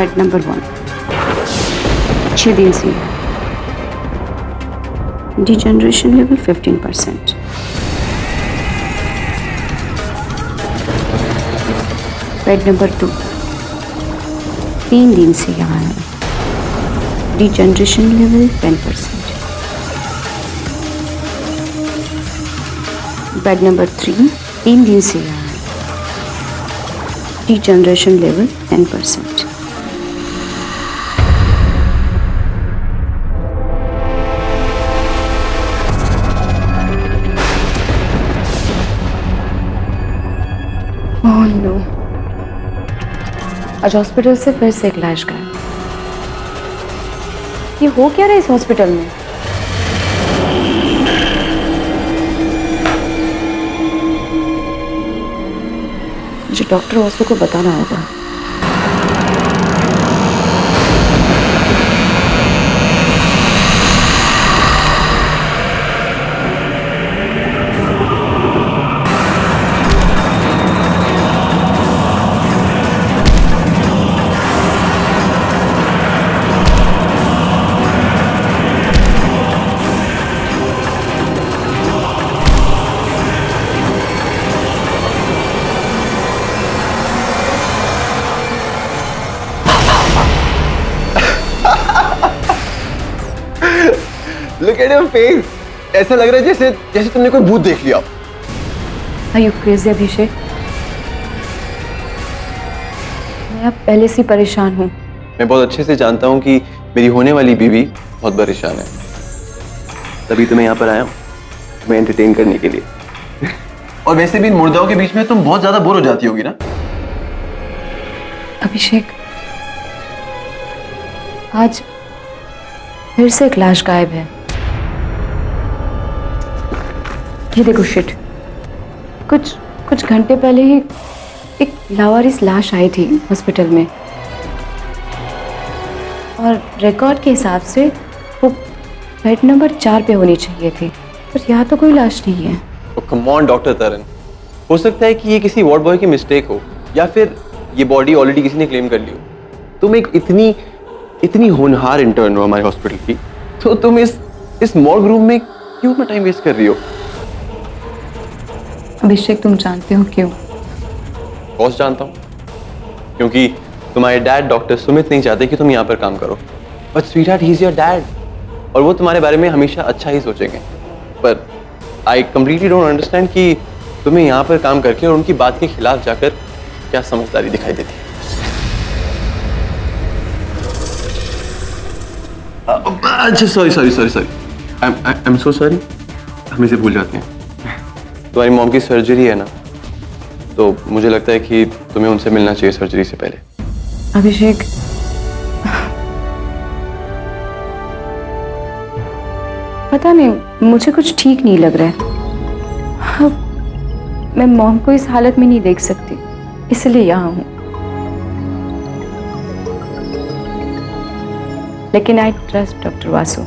Bed number 1, 6 दिन से degeneration level 15%। Bed number 2, 3 दिन से यहाँ है, डिजेनरेशन लेवल 10%। बेड नंबर 3, 3 दिन से यहाँ है, डिजेनरेशन लेवल 10%। ओह नो, आज हॉस्पिटल से फिर से एक लाश गायब। ये हो क्या रहा है इस हॉस्पिटल में? मुझे डॉक्टर वासु को बताना होगा। Look at your face. ऐसा लग रहा है जैसे जैसे तुमने कोई भूत देख लिया। Are you crazy, अभिषेक? मैं अब पहले से परेशान हूँ। मैं बहुत अच्छे से जानता हूँ कि मेरी होने वाली बीवी बहुत परेशान है, तभी तो मैं यहाँ पर आया हूँ, तुम्हें एंटरटेन करने के लिए। और वैसे भी इन मुर्दाओं के बीच में तुम बहुत ज्यादा बोर हो जाती होगी ना? अभिषेक, आज फिर से एक लाश गायब है। ये देखो शिट, कुछ घंटे पहले ही एक लावारिस लाश आई थी हॉस्पिटल में, और रिकॉर्ड के हिसाब से वो बेड नंबर 4 पे होनी चाहिए थी, पर यहाँ तो कोई लाश नहीं है। कम ऑन डॉक्टर तरन, हो सकता है कि ये किसी वार्ड बॉय की मिस्टेक हो, या फिर ये बॉडी ऑलरेडी किसी ने क्लेम कर ली हो। तुम एक इतनी होनहार इंटर्न हो हमारे हॉस्पिटल की, तो तुम इस मॉर्ग रूम में क्यों अपना टाइम वेस्ट कर रही हो? अभिषेक, तुम जानते हो क्यों? बॉस जानता हूँ, क्योंकि तुम्हारे डैड डॉक्टर सुमित नहीं चाहते कि तुम यहाँ पर काम करो। But sweetheart, he is your dad, और वो तुम्हारे बारे में हमेशा अच्छा ही सोचेंगे। पर आई कंप्लीटली डोंट अंडरस्टैंड कि तुम्हें यहाँ पर काम करके और उनकी बात के खिलाफ जाकर क्या समझदारी दिखाई देती है। अच्छा, sorry, I am so sorry, हम इसे भूल जाते हैं। तुम्हारी मॉम की सर्जरी है ना, तो मुझे लगता है कि तुम्हें उनसे मिलना चाहिए सर्जरी से पहले। अभिषेक, पता नहीं, मुझे कुछ ठीक नहीं लग रहा है। मैं मॉम को इस हालत में नहीं देख सकती, इसलिए यहाँ हूँ। लेकिन आई ट्रस्ट डॉक्टर वासु,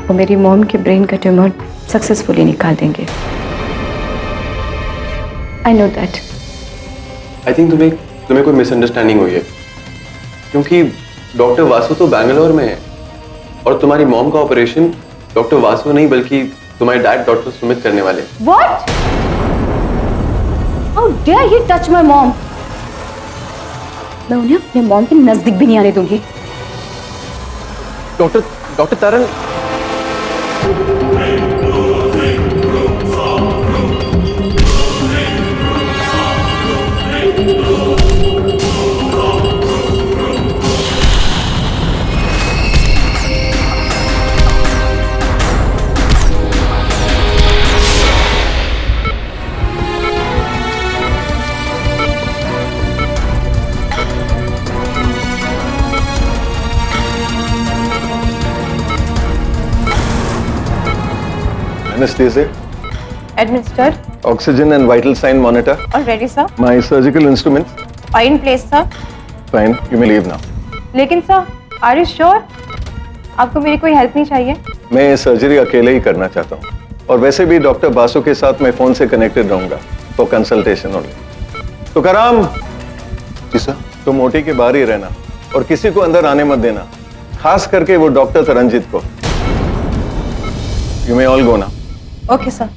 वो मेरी मॉम के ब्रेन का ट्यूमर सक्सेसफुली निकाल देंगे। I know that. I think तुम्हें कोई मिसअंडरस्टैंडिंग हुई है, क्योंकि डॉक्टर वासु तो बैंगलोर में है, और तुम्हारी मॉम का ऑपरेशन डॉक्टर वासु नहीं बल्कि तुम्हारे डैड डॉक्टर सुमित करने वाले। What? How dare you touch my mom? मैं उन्हें अपने मॉम के नजदीक भी नहीं आने दूंगी। Doctor Taran, Anesthesia, Administered. oxygen and vital sign monitor. Already, sir. My surgical instruments. Are in place, sir. Fine, you may leave now. लेकिन सर, are you sure? आपको मेरी कोई हेल्प नहीं चाहिए? मैं ये सर्जरी अकेले ही करना चाहता हूँ, और वैसे भी डॉक्टर बासु के साथ मैं फोन से कनेक्टेड रहूंगा for consultation only. Tukaram, ji sir. तो मोटी के बाहर ही रहना और किसी को अंदर आने मत देना, खास करके वो डॉक्टर तरनजीत को। यू मे ऑल गो ना। Okay sir.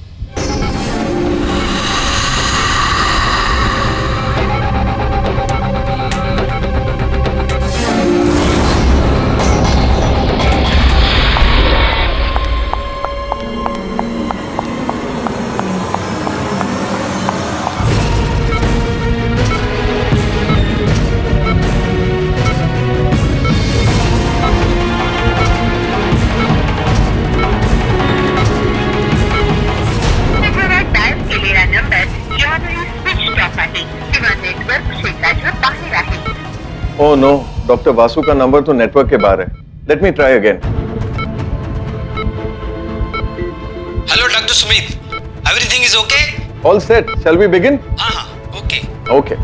Oh no, doctor Vasu का नंबर तो नेटवर्क के बाहर है। Let me try again. Hello doctor Sumit, everything is okay? All set, shall we begin? हाँ, ओके। ओके।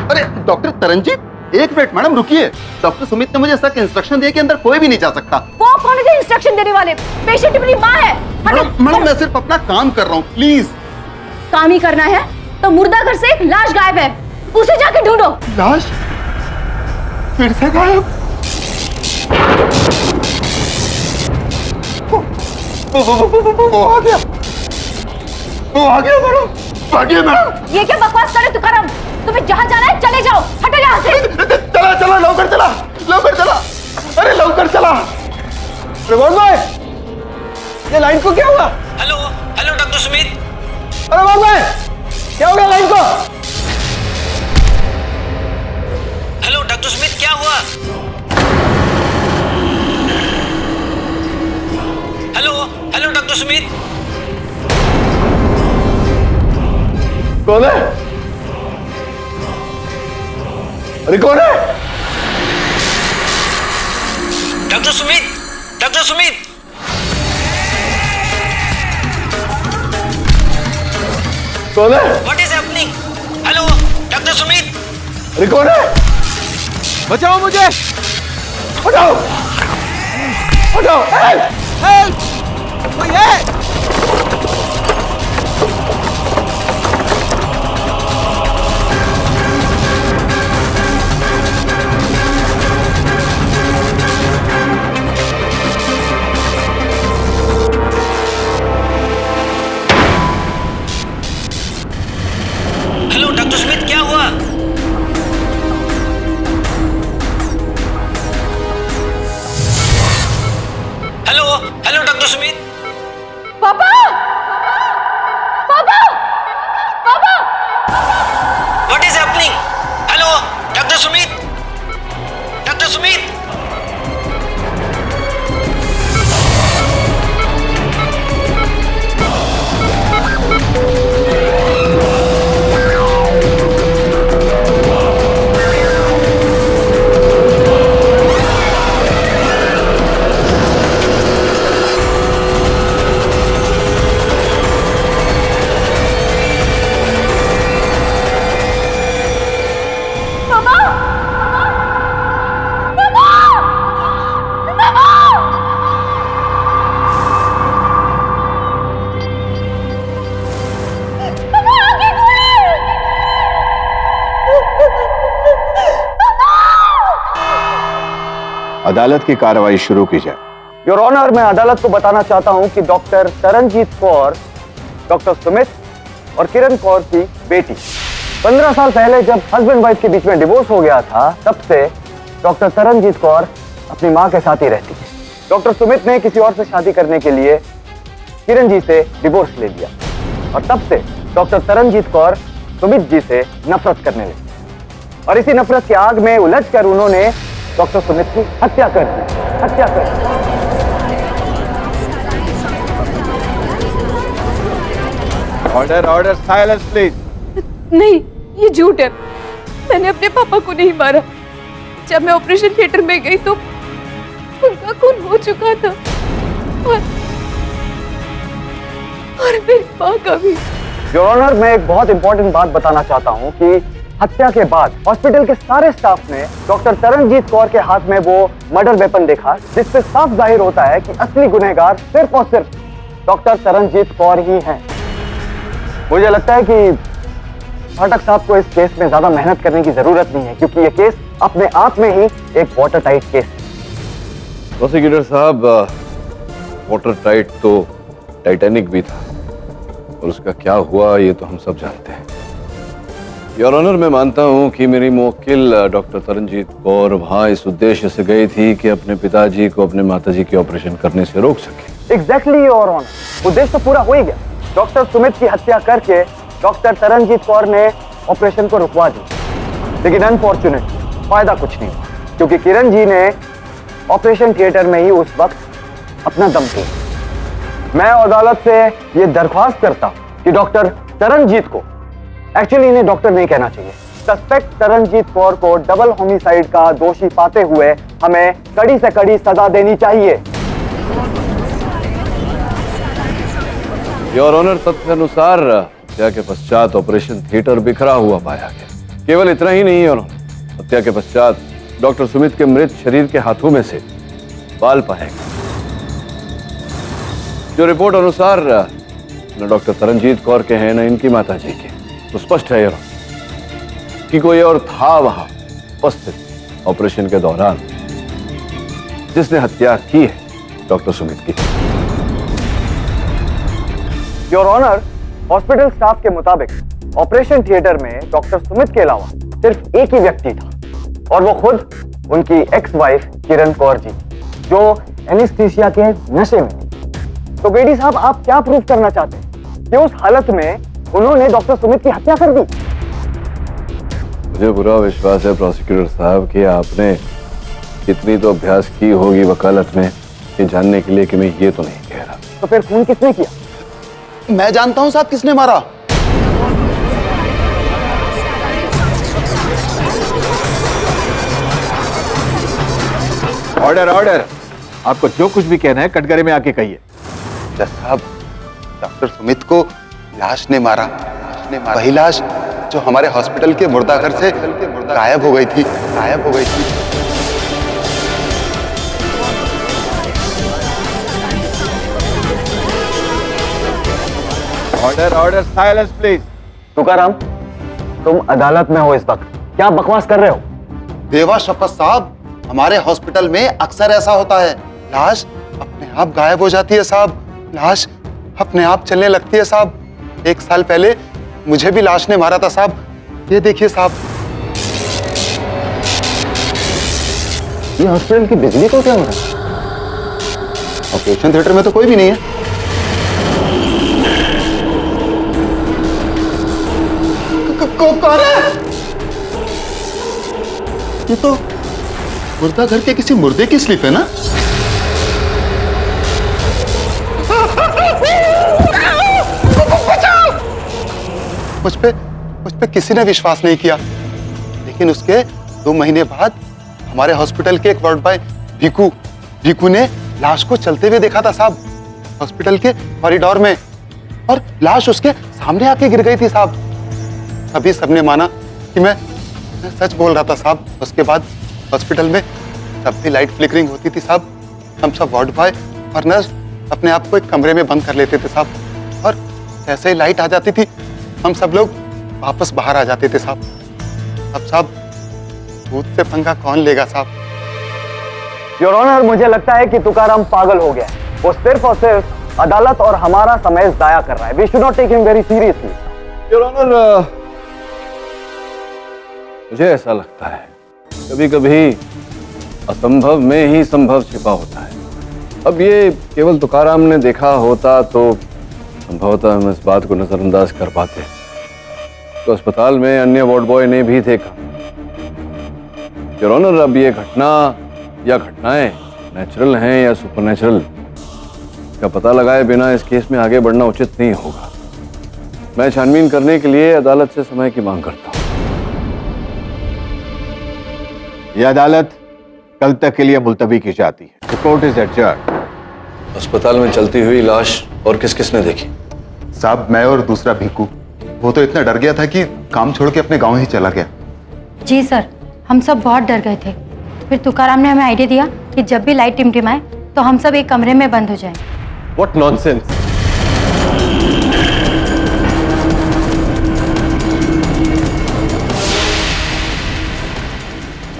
अरे डॉक्टर तरनजीत, एक मिनट मैडम रुकिए। डॉक्टर सुमित ने मुझे सख्त इंस्ट्रक्शन दिए कि अंदर कोई भी नहीं जा सकता। वो कौन है इंस्ट्रक्शन देने वाले? पेशेंट अपनी माँ है। मैडम मैं सिर्फ अपना काम कर रहा हूँ, प्लीज। काम ही करना है तो मुर्दा घर से एक लाश गायब है, उसे जाके ढूंढो। लाश फिर से गायब? वो आ गया, वो आ गया मैडम, आ गया मैडम। ये क्या बकवास करे तू करम? तुम्हें जहाँ जाना है चले जाओ, हटो यहाँ से। चला चला, लौकर चला, लौकर चला, अरे लौकर चला। रिवॉर्ड भाई, ये लाइन को क्या हुआ? Hello hello doctor Sumit. अरे रिवॉर्ड भाई, क्या हो गया लाइन को? हेलो डॉक्टर सुमित, क्या हुआ? Hello hello doctor Sumit. कौन है? अरे कौन है? Doctor Sumit, doctor Sumit. कौन है? What is happening? Hello doctor Sumit. अरे कौन है? बचाओ मुझे, हटाओ, हटाओ, हेल्प! हेल्प, कोई है? हेलो डॉक्टर सुमित, क्या हुआ? Hello hello doctor Sumit. पापा, पापा, पापा। What is happening? Hello doctor Sumit, doctor Sumit. अदालत की कार्रवाई शुरू की जाए। योर ऑनर, मैं अदालत को बताना चाहता हूं कि डॉक्टर तरनजीत कौर डॉक्टर सुमित और किरण कौर की बेटी। 15 साल पहले जब हस्बैंड वाइफ के बीच में डिवोर्स हो गया था, तब से डॉक्टर तरनजीत कौर अपनी मां के साथ ही रहती है। डॉक्टर सुमित ने किसी और से शादी करने के लिए किरण जी से डिवोर्स ले लिया और तब से डॉक्टर तरनजीत कौर सुमित जी से नफरत करने लगी और इसी नफरत की आग में उलझकर उन्होंने डॉक्टर सुमित की हत्या कर दी। हत्या कर दी। Order, order, silence please. नहीं, ये झूठ है। मैंने अपने पापा को नहीं मारा। जब मैं ऑपरेशन थिएटर में गई तो उनका खून हो चुका था और मेरी माँ का भी। योर ऑनर, मैं एक बहुत इंपॉर्टेंट बात बताना चाहता हूँ कि हत्या के बाद हॉस्पिटल के सारे स्टाफ ने डॉक्टर तरनजीत कौर के हाथ में वो मर्डर वेपन देखा, जिससे साफ जाहिर होता है कि असली गुनहगार सिर्फ और सिर्फ डॉक्टर तरनजीत कौर ही हैं। मुझे लगता है कि फाटक साहब को इस केस में ज्यादा मेहनत करने की जरूरत नहीं है, क्योंकि ये केस अपने आप में ही एक वाटर टाइट केस है। प्रोसिक्यूटर साहब, वाटर टाइट तो टाइटैनिक भी था, और उसका क्या हुआ ये तो हम सब जानते हैं। योर ऑनर, मैं मानता हूं कि मेरी मुवक्किल डॉक्टर तरनजीत कौर वहां इस उद्देश्य से गई थी कि अपने पिताजी को अपने माताजी के ऑपरेशन करने से रोक सके। एग्जैक्टली योर ऑनर, उद्देश्य तो पूरा हो ही गया। डॉक्टर सुमित की हत्या करके डॉक्टर तरनजीत कौर ने ऑपरेशन को रुकवा दिया, लेकिन अनफॉर्चुनेट फायदा कुछ नहीं हुआ, क्योंकि किरण जी ने ऑपरेशन थिएटर में ही उस वक्त अपना दम तोड़ा। मैं अदालत से ये दरख्वास्त करता कि डॉक्टर तरनजीत को, एक्चुअली इन्हें डॉक्टर नहीं कहना चाहिए, सस्पेक्ट तरनजीत कौर को डबल होमिसाइड का दोषी पाते हुए हमें कड़ी से कड़ी सजा देनी चाहिए। योर ऑनर, तथ्य अनुसार हत्या के पश्चात ऑपरेशन थिएटर बिखरा हुआ पाया गया। केवल इतना ही नहीं, योर ऑनर, हत्या के पश्चात डॉक्टर सुमित के मृत शरीर के हाथों में से बाल पाए गए। जो रिपोर्ट अनुसार न डॉक्टर तरनजीत कौर के हैं न इनकी माताजी के, तो स्पष्ट है योर ऑनर कि कोई और था वहां उपस्थित ऑपरेशन के दौरान जिसने हत्या की है डॉक्टर सुमित की। योर ऑनर, हॉस्पिटल स्टाफ के मुताबिक ऑपरेशन थिएटर में डॉक्टर सुमित के अलावा सिर्फ एक ही व्यक्ति था, और वो खुद उनकी एक्स वाइफ किरण कौर जी, जो एनेस्थीसिया के नशे में थी। तो बेडी साहब, आप क्या प्रूव करना चाहते हैं कि उस हालत में उन्होंने डॉक्टर सुमित की हत्या कर दी? मुझे पूरा विश्वास है प्रोसिक्यूटर साहब कि आपने इतनी तो अभ्यास की होगी वकालत में ये जानने के लिए कि मैं ये तो नहीं कह रहा। तो फिर खून किसने किया? मैं जानता हूं साहब किसने मारा। ऑर्डर ऑर्डर, आपको जो कुछ भी कहना है कटघरे में आके कहिए। जज साहब, डॉक्टर सुमित को लाश ने मारा। वही लाश जो हमारे हॉस्पिटल के मुर्दाघर से गायब हो गई थी। Order order, silence please. Tukaram, तुम अदालत में हो इस वक्त, क्या बकवास कर रहे हो? देवा शपथ साहब, हमारे हॉस्पिटल में अक्सर ऐसा होता है, लाश अपने आप गायब हो जाती है साहब, लाश अपने आप चलने लगती है साहब। 1 साल पहले मुझे भी लाश ने मारा था साहब, ये देखिए साहब। ये हॉस्पिटल की बिजली को क्या हो रहा है? ऑपरेशन थिएटर में तो कोई भी नहीं है। कौन है? ये तो मुर्दा घर के किसी मुर्दे की स्लिप है ना? मुझ पे किसी ने विश्वास नहीं किया, लेकिन उसके 2 महीने बाद हमारे हॉस्पिटल के एक वार्ड बॉय भीकू ने लाश को चलते हुए देखा था साहब, हॉस्पिटल के कॉरिडोर में, और लाश उसके सामने आके गिर गई थी साहब। अभी सबने माना कि मैं सच बोल रहा था साहब। उसके बाद हॉस्पिटल में जब भी लाइट फ्लिकरिंग होती थी साहब, हम सब वार्ड बॉय और नर्स अपने आप को एक कमरे में बंद कर लेते थे साहब, और जैसे ही लाइट आ जाती थी हम सब लोग वापस बाहर आ जाते थे साहब। अब साहब, भूत से पंगा कौन लेगा साहब? योर ऑनर, मुझे लगता है कि तुकाराम पागल हो गया है। वो सिर्फ और सिर्फ अदालत और हमारा समय जाया कर रहा है। We should not take him very seriously. Your honour, मुझे ऐसा लगता है कभी कभी असंभव में ही संभव छिपा होता है। अब ये केवल तुकाराम ने देखा होता तो संभवतः हम इस बात को नजरअंदाज कर पाते, तो अस्पताल में अन्य वार्ड बॉय ने भी देखा। योर ऑनर, अब ये घटना या घटनाएं नेचुरल हैं या सुपरनेचुरल का पता लगाए बिना इस केस में आगे बढ़ना उचित नहीं होगा। मैं छानबीन करने के लिए अदालत से समय की मांग करता हूं। यह अदालत कल तक के लिए मुलतवी की जाती है। Court is adjourned. अस्पताल में चलती हुई लाश और किस किस ने देखी? साहब, मैं और दूसरा भीकू। वो तो इतना डर गया था कि काम छोड़ के अपने गांव ही चला गया। जी सर, हम सब बहुत डर गए थे। फिर तुकाराम ने हमें आइडिया दिया कि जब भी लाइट टिमटिमाए तो हम सब एक कमरे में बंद हो जाएं। What nonsense!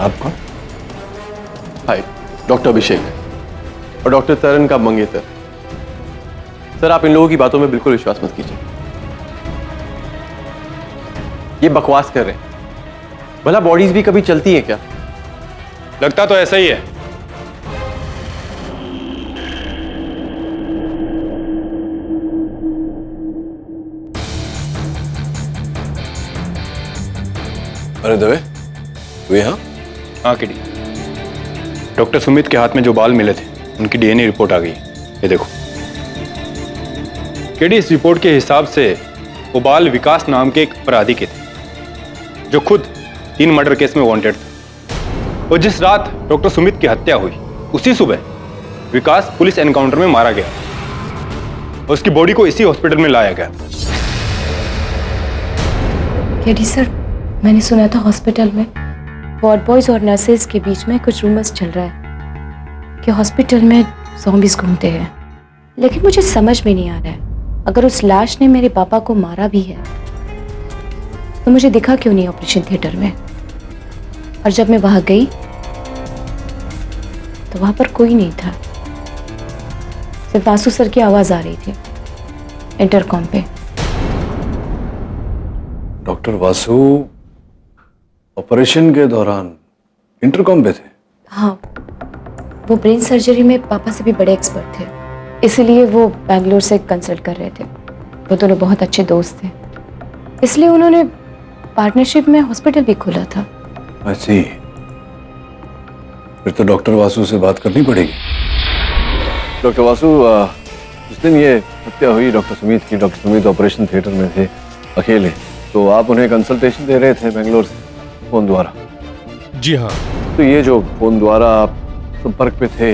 आप कौन? हाय, डॉक्टर अभिषेक और डॉक्टर तरन का मंगेतर। सर, आप इन लोगों की बातों में बिल्कुल विश्वास मत कीजिए। ये बकवास कर रहे हैं। भला बॉडीज भी कभी चलती हैं क्या? लगता तो ऐसा ही है। अरे दवे, तू यहाँ? हाँ किडी, डॉक्टर सुमित के हाथ में जो बाल मिले थे उनकी डीएनए रिपोर्ट आ गई। ये देखो किडी, इस रिपोर्ट के हिसाब से वो बाल विकास नाम के एक अपराधी के थे जो खुद 3 मर्डर केस में वांटेड था। और जिस रात डॉक्टर सुमित की हत्या हुई उसी सुबह विकास पुलिस एनकाउंटर में मारा गया और उसकी बॉडी को इसी हॉस्पिटल में लाया गया। केडी सर, मैंने सुना था हॉस्पिटल में वार्ड बॉयज और नर्सेज के बीच में कुछ रूमर्स चल रहा है कि हॉस्पिटल में ज़ॉम्बीज घूमते हैं। लेकिन मुझे समझ में नहीं आ रहा है, अगर उस लाश ने मेरे पापा को मारा भी है तो मुझे दिखा क्यों नहीं ऑपरेशन थिएटर में? और जब मैं वहां गई तो वहां पर कोई नहीं था, सिर्फ वासु सर की आवाज आ रही थी इंटरकॉम पे। डॉक्टर वासु ऑपरेशन के दौरान इंटरकॉम पे थे? हाँ, वो ब्रेन सर्जरी में पापा से भी बड़े एक्सपर्ट थे, इसीलिए वो बैंगलोर से कंसल्ट कर रहे थे। वो दोनों बहुत अच्छे दोस्त थे, इसलिए उन्होंने पार्टनरशिप में हॉस्पिटल भी खोला था। ऐसी फिर तो डॉक्टर वासु से बात करनी पड़ेगी। डॉक्टर वासु, जिस दिन ये हत्या हुई डॉक्टर सुमित की, डॉक्टर सुमित ऑपरेशन थिएटर में थे अकेले, तो आप उन्हें कंसल्टेशन दे रहे थे बेंगलोर से फोन द्वारा? जी हाँ। तो ये जो फोन द्वारा आप संपर्क पे थे,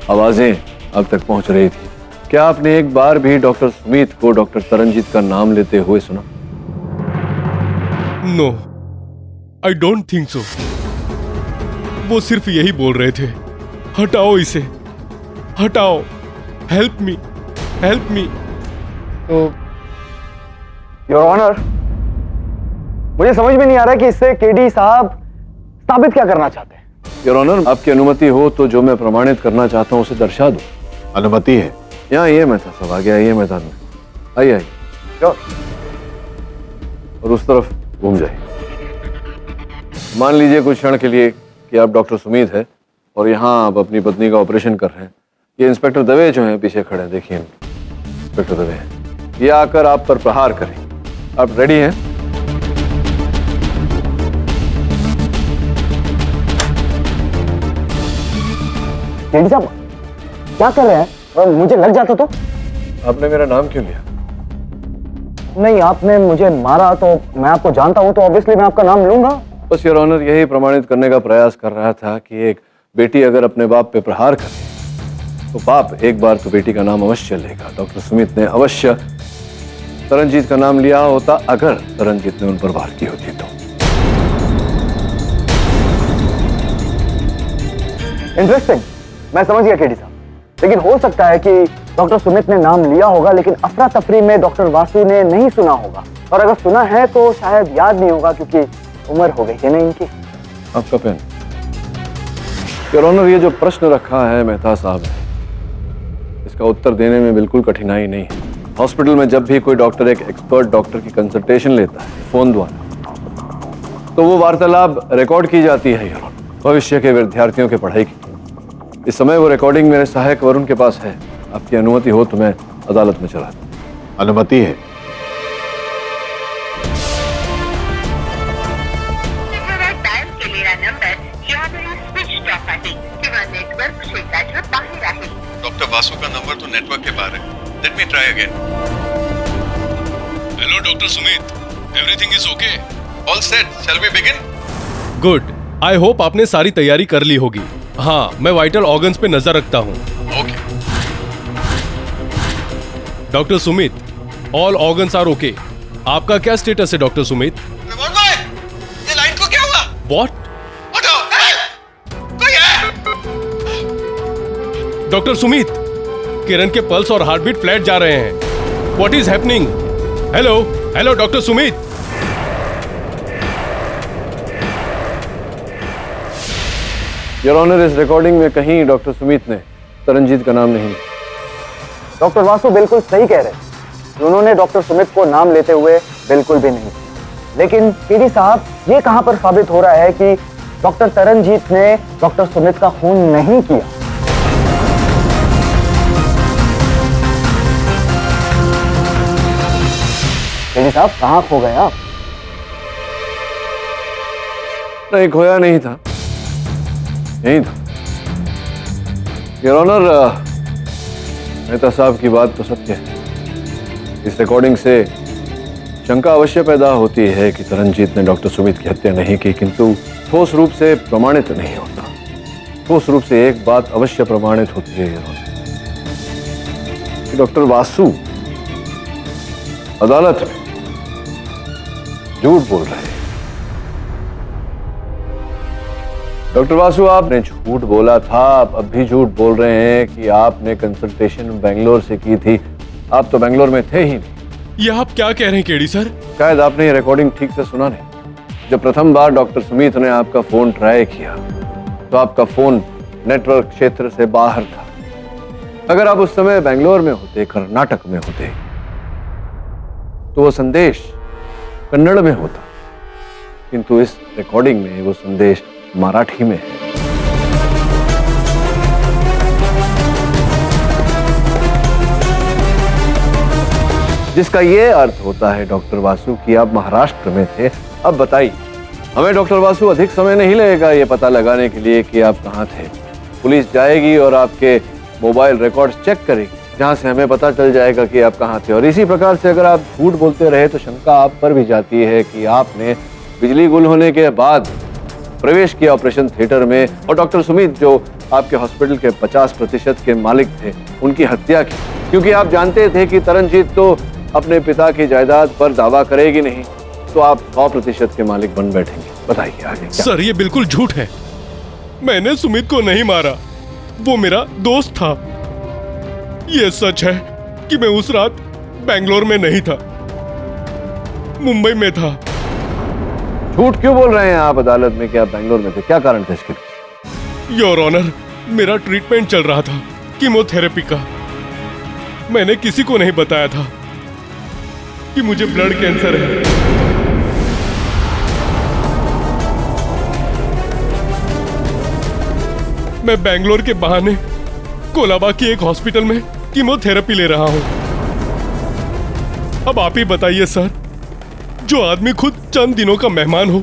आवाजें आप तक पहुंच रही थी, क्या आपने एक बार भी डॉक्टर सुमित को डॉक्टर तरनजीत का नाम लेते हुए सुना? No, I don't think so. वो सिर्फ यही बोल रहे थे, हटाओ इसे, हटाओ, हेल्प मी, हेल्प मी। तो योर ऑनर, मुझे समझ में नहीं आ रहा कि इससे केडी साहब साबित क्या करना चाहते हैं। योर ऑनर, आपकी अनुमति हो तो जो मैं प्रमाणित करना चाहता हूं उसे दर्शा दूं। अनुमति है? यहाँ आइए मेहता साहब, आगे आइए मैदान में, आइए आइए। और उस तरफ घूम जाइए। मान लीजिए कुछ क्षण के लिए कि आप डॉक्टर सुमित है और यहाँ आप अपनी पत्नी का ऑपरेशन कर रहे हैं। ये इंस्पेक्टर दवे जो हैं पीछे खड़े हैं, देखिए इंस्पेक्टर दवे हैं, ये आकर आप पर प्रहार करें। आप रेडी हैं? केडी साहब क्या कर रहे हैं? मुझे लग जाता तो? आपने मेरा नाम क्यों लिया? नहीं, आपने मुझे मारा तो मैं आपको जानता हूं, तो ऑब्वियसली मैं आपका नाम लूंगा। बस योर ऑनर, यही प्रमाणित करने का प्रयास कर रहा था कि एक बेटी अगर अपने बाप पे प्रहार करे तो बाप एक बार तो बेटी का नाम अवश्य लेगा। डॉक्टर सुमित ने अवश्य तरनजीत का नाम लिया होता अगर तरनजीत ने उन पर वार की होती तो। इंटरेस्टिंग, मैं समझ गया केडी साहब, लेकिन हो सकता है कि डॉक्टर सुमित ने नाम लिया होगा लेकिन अफरा तफरी में डॉक्टर वासु ने नहीं सुना होगा, और अगर सुना है तो शायद याद नहीं होगा क्योंकि उम्र हो गई है ना इनकी। आपका पेन। योर ऑनर, ये जो प्रश्न रखा है मेहता साहब ने, इसका उत्तर देने में बिल्कुल कठिनाई नहीं है। हॉस्पिटल में जब भी कोई डॉक्टर एक एक्सपर्ट डॉक्टर की कंसल्टेशन लेता है फोन द्वारा, तो वो वार्तालाप रिकॉर्ड की जाती है योर ऑनर, भविष्य के विद्यार्थियों के पढ़ाई की। इस समय वो रिकॉर्डिंग मेरे सहायक वरुण के पास है। आपकी अनुमति हो तो मैं अदालत में चला दूं। अनुमति है। डॉक्टर वासु का नंबर तो नेटवर्क के बाहर है। Let me try again. Hello doctor Sumit, everything is okay? All set, shall we begin? Good, I hope आपने सारी तैयारी कर ली होगी। हाँ, मैं वाइटल ऑर्गन्स पे नजर रखता हूँ। Okay. Doctor Sumit, all organs are okay. आपका क्या स्टेटस है डॉक्टर सुमित? ये लाइन को क्या हुआ? व्हाट? कोई है? डॉक्टर सुमित, किरण के पल्स और हार्ट बीट फ्लैट जा रहे हैं। What is happening? Hello hello doctor Sumit. Your honour, इस रिकॉर्डिंग में कहीं डॉक्टर सुमित ने तरनजीत का नाम नहीं। डॉक्टर वासु बिल्कुल सही कह रहे हैं। उन्होंने डॉक्टर सुमित को नाम लेते हुए बिल्कुल भी नहीं। लेकिन पीडी साहब, ये कहां पर साबित हो रहा है कि डॉक्टर तरनजीत ने डॉक्टर सुमित का खून नहीं किया? पीडी साहब, कहां खो गए आप? नहीं, खोया नहीं था, यही था। योर ऑनर, मेहता साहब की बात तो सत्य है। इस रिकॉर्डिंग से शंका अवश्य पैदा होती है कि तरनजीत ने डॉक्टर सुमित की हत्या नहीं की, किंतु ठोस रूप से प्रमाणित नहीं होता। ठोस रूप से एक बात अवश्य प्रमाणित होती है योर ऑनर, कि डॉक्टर वासु अदालत में झूठ बोल रहे हैं। डॉक्टर वासु, आपने झूठ बोला था, आप अब भी झूठ बोल रहे हैं कि आपने कंसल्टेशन बेंगलोर से की थी। आप तो बेंगलोर में थे ही नहीं। ये आप क्या कह रहे हैं केडी सर? शायद आपने ये रिकॉर्डिंग ठीक से सुना नहीं। जब प्रथम बार डॉक्टर सुमित ने आपका फोन ट्राई किया तो आपका फोन नेटवर्क क्षेत्र से बाहर था। अगर आप उस समय बेंगलोर में होते, कर्नाटक में होते, तो वो संदेश कन्नड़ में होता, किंतु इस रिकॉर्डिंग में वो संदेश मराठी में है। जिसका ये अर्थ होता है डॉक्टर वासु कि आप महाराष्ट्र में थे। अब बताइए, हमें डॉक्टर वासु अधिक समय नहीं लगेगा ये पता लगाने के लिए कि आप कहां थे। पुलिस जाएगी और आपके मोबाइल रिकॉर्ड्स चेक करेगी, जहां से हमें पता चल जाएगा कि आप कहां थे। और इसी प्रकार से अगर आप झूठ बोलते रहे तो शंका आप पर भी जाती है कि आपने बिजली गुल होने के बाद प्रवेश किया ऑपरेशन थिएटर में और डॉक्टर सुमित, जो आपके हॉस्पिटल के 50% के मालिक थे, उनकी हत्या की, क्योंकि आप जानते थे कि तरनजीत तो अपने पिता की जायदाद पर दावा करेगी नहीं, तो आप 100% के मालिक बन बैठेंगे। बताइए आगे क्या? सर, ये बिल्कुल झूठ है। मैंने सुमित को नहीं मारा, वो मेरा दोस्त था। ये सच है कि मैं उस रात बेंगलोर में नहीं था, मुंबई में था। झूठ क्यों बोल रहे हैं आप अदालत में कि आप बेंगलोर में थे? क्या कारण था इसके? योर ऑनर, मेरा ट्रीटमेंट चल रहा था कीमोथेरेपी का। मैंने किसी को नहीं बताया था कि मुझे ब्लड कैंसर है। मैं बेंगलोर के बहाने कोलाबा की एक हॉस्पिटल में कीमोथेरेपी ले रहा हूं। अब आप ही बताइए सर, जो आदमी खुद चंद दिनों का मेहमान हो,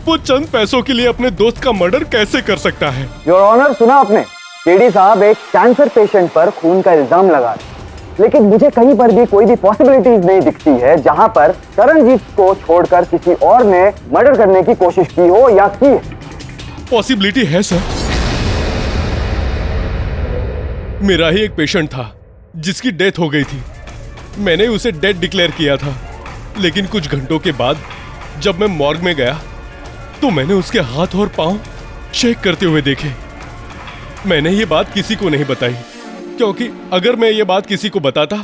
वो चंद पैसों के लिए अपने दोस्त का मर्डर कैसे कर सकता है? योर ऑनर, सुना आपने? केडी साहब एक कैंसर पेशेंट पर खून का इल्जाम लगा रहे, लेकिन मुझे कहीं पर भी कोई भी पॉसिबिलिटीज नहीं दिखती है जहां पर तरनजीत को छोड़कर किसी और ने मर्डर करने की कोशिश की हो या की है। पॉसिबिलिटी है सर। मेरा ही एक पेशेंट था जिसकी डेथ हो गई थी। मैंने उसे डेड डिक्लेयर किया था, लेकिन कुछ घंटों के बाद जब मैं मॉर्ग में गया तो मैंने उसके हाथ और पांव चेक करते हुए देखे। मैंने ये बात किसी को नहीं बताई, क्योंकि अगर मैं ये बात किसी को बताता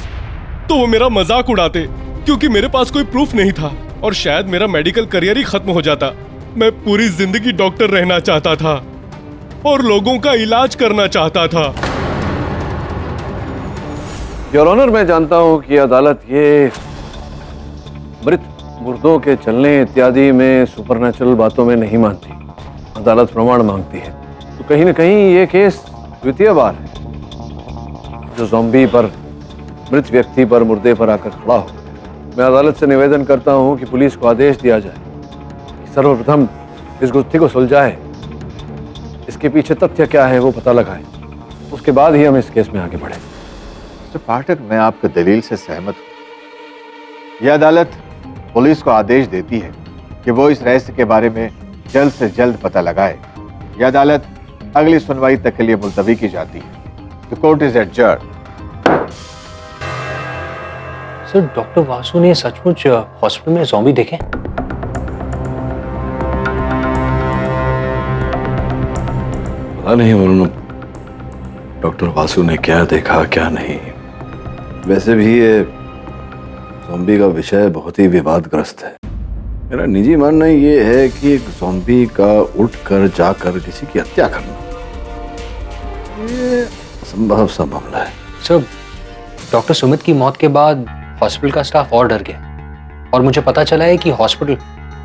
तो वो मेरा मजाक उड़ाते, क्योंकि मेरे पास कोई प्रूफ नहीं था और शायद मेरा मेडिकल करियर ही खत्म हो जाता। मैं पूरी जिंदगी डॉक्टर रहना चाहता था और लोगों का इलाज करना चाहता था। योर ऑनर, मैं जानता हूं कि अदालत ये मृत मुर्दों के चलने इत्यादि में सुपरनैचुरल बातों में नहीं मानती। अदालत प्रमाण मांगती है। तो कहीं ना कहीं ये केस द्वितीय बार है जो ज़ॉम्बी पर, मृत व्यक्ति पर, मुर्दे पर आकर खड़ा हो। मैं अदालत से निवेदन करता हूं कि पुलिस को आदेश दिया जाए कि सर्वप्रथम इस गुत्थी को सुलझाए, इसके पीछे तथ्य क्या है वो पता लगाए, उसके बाद ही हम इस केस में आगे बढ़े। मिस्टर पाठक, मैं आपके दलील से सहमत हूं। यह अदालत पुलिस को आदेश देती है कि वो इस रहस्य के बारे में जल्द से जल्द पता लगाए। यह अदालत अगली सुनवाई तक के लिए मुलतवी की जाती है। The court is adjourned. Sir, doctor Vasu ने सचमुच हॉस्पिटल में ज़ॉम्बी देखे? पता नहीं उन्होंने डॉक्टर वासु ने क्या देखा क्या नहीं। वैसे भी ये ज़ॉम्बी का विषय बहुत ही विवादग्रस्त है। मेरा निजी मानना ये है कि एक ज़ॉम्बी का उठकर जाकर किसी की हत्या करना ये असंभव सा मामला है। सर, डॉक्टर सुमित की मौत के बाद हॉस्पिटल का स्टाफ और डर गया और मुझे पता चला है कि हॉस्पिटल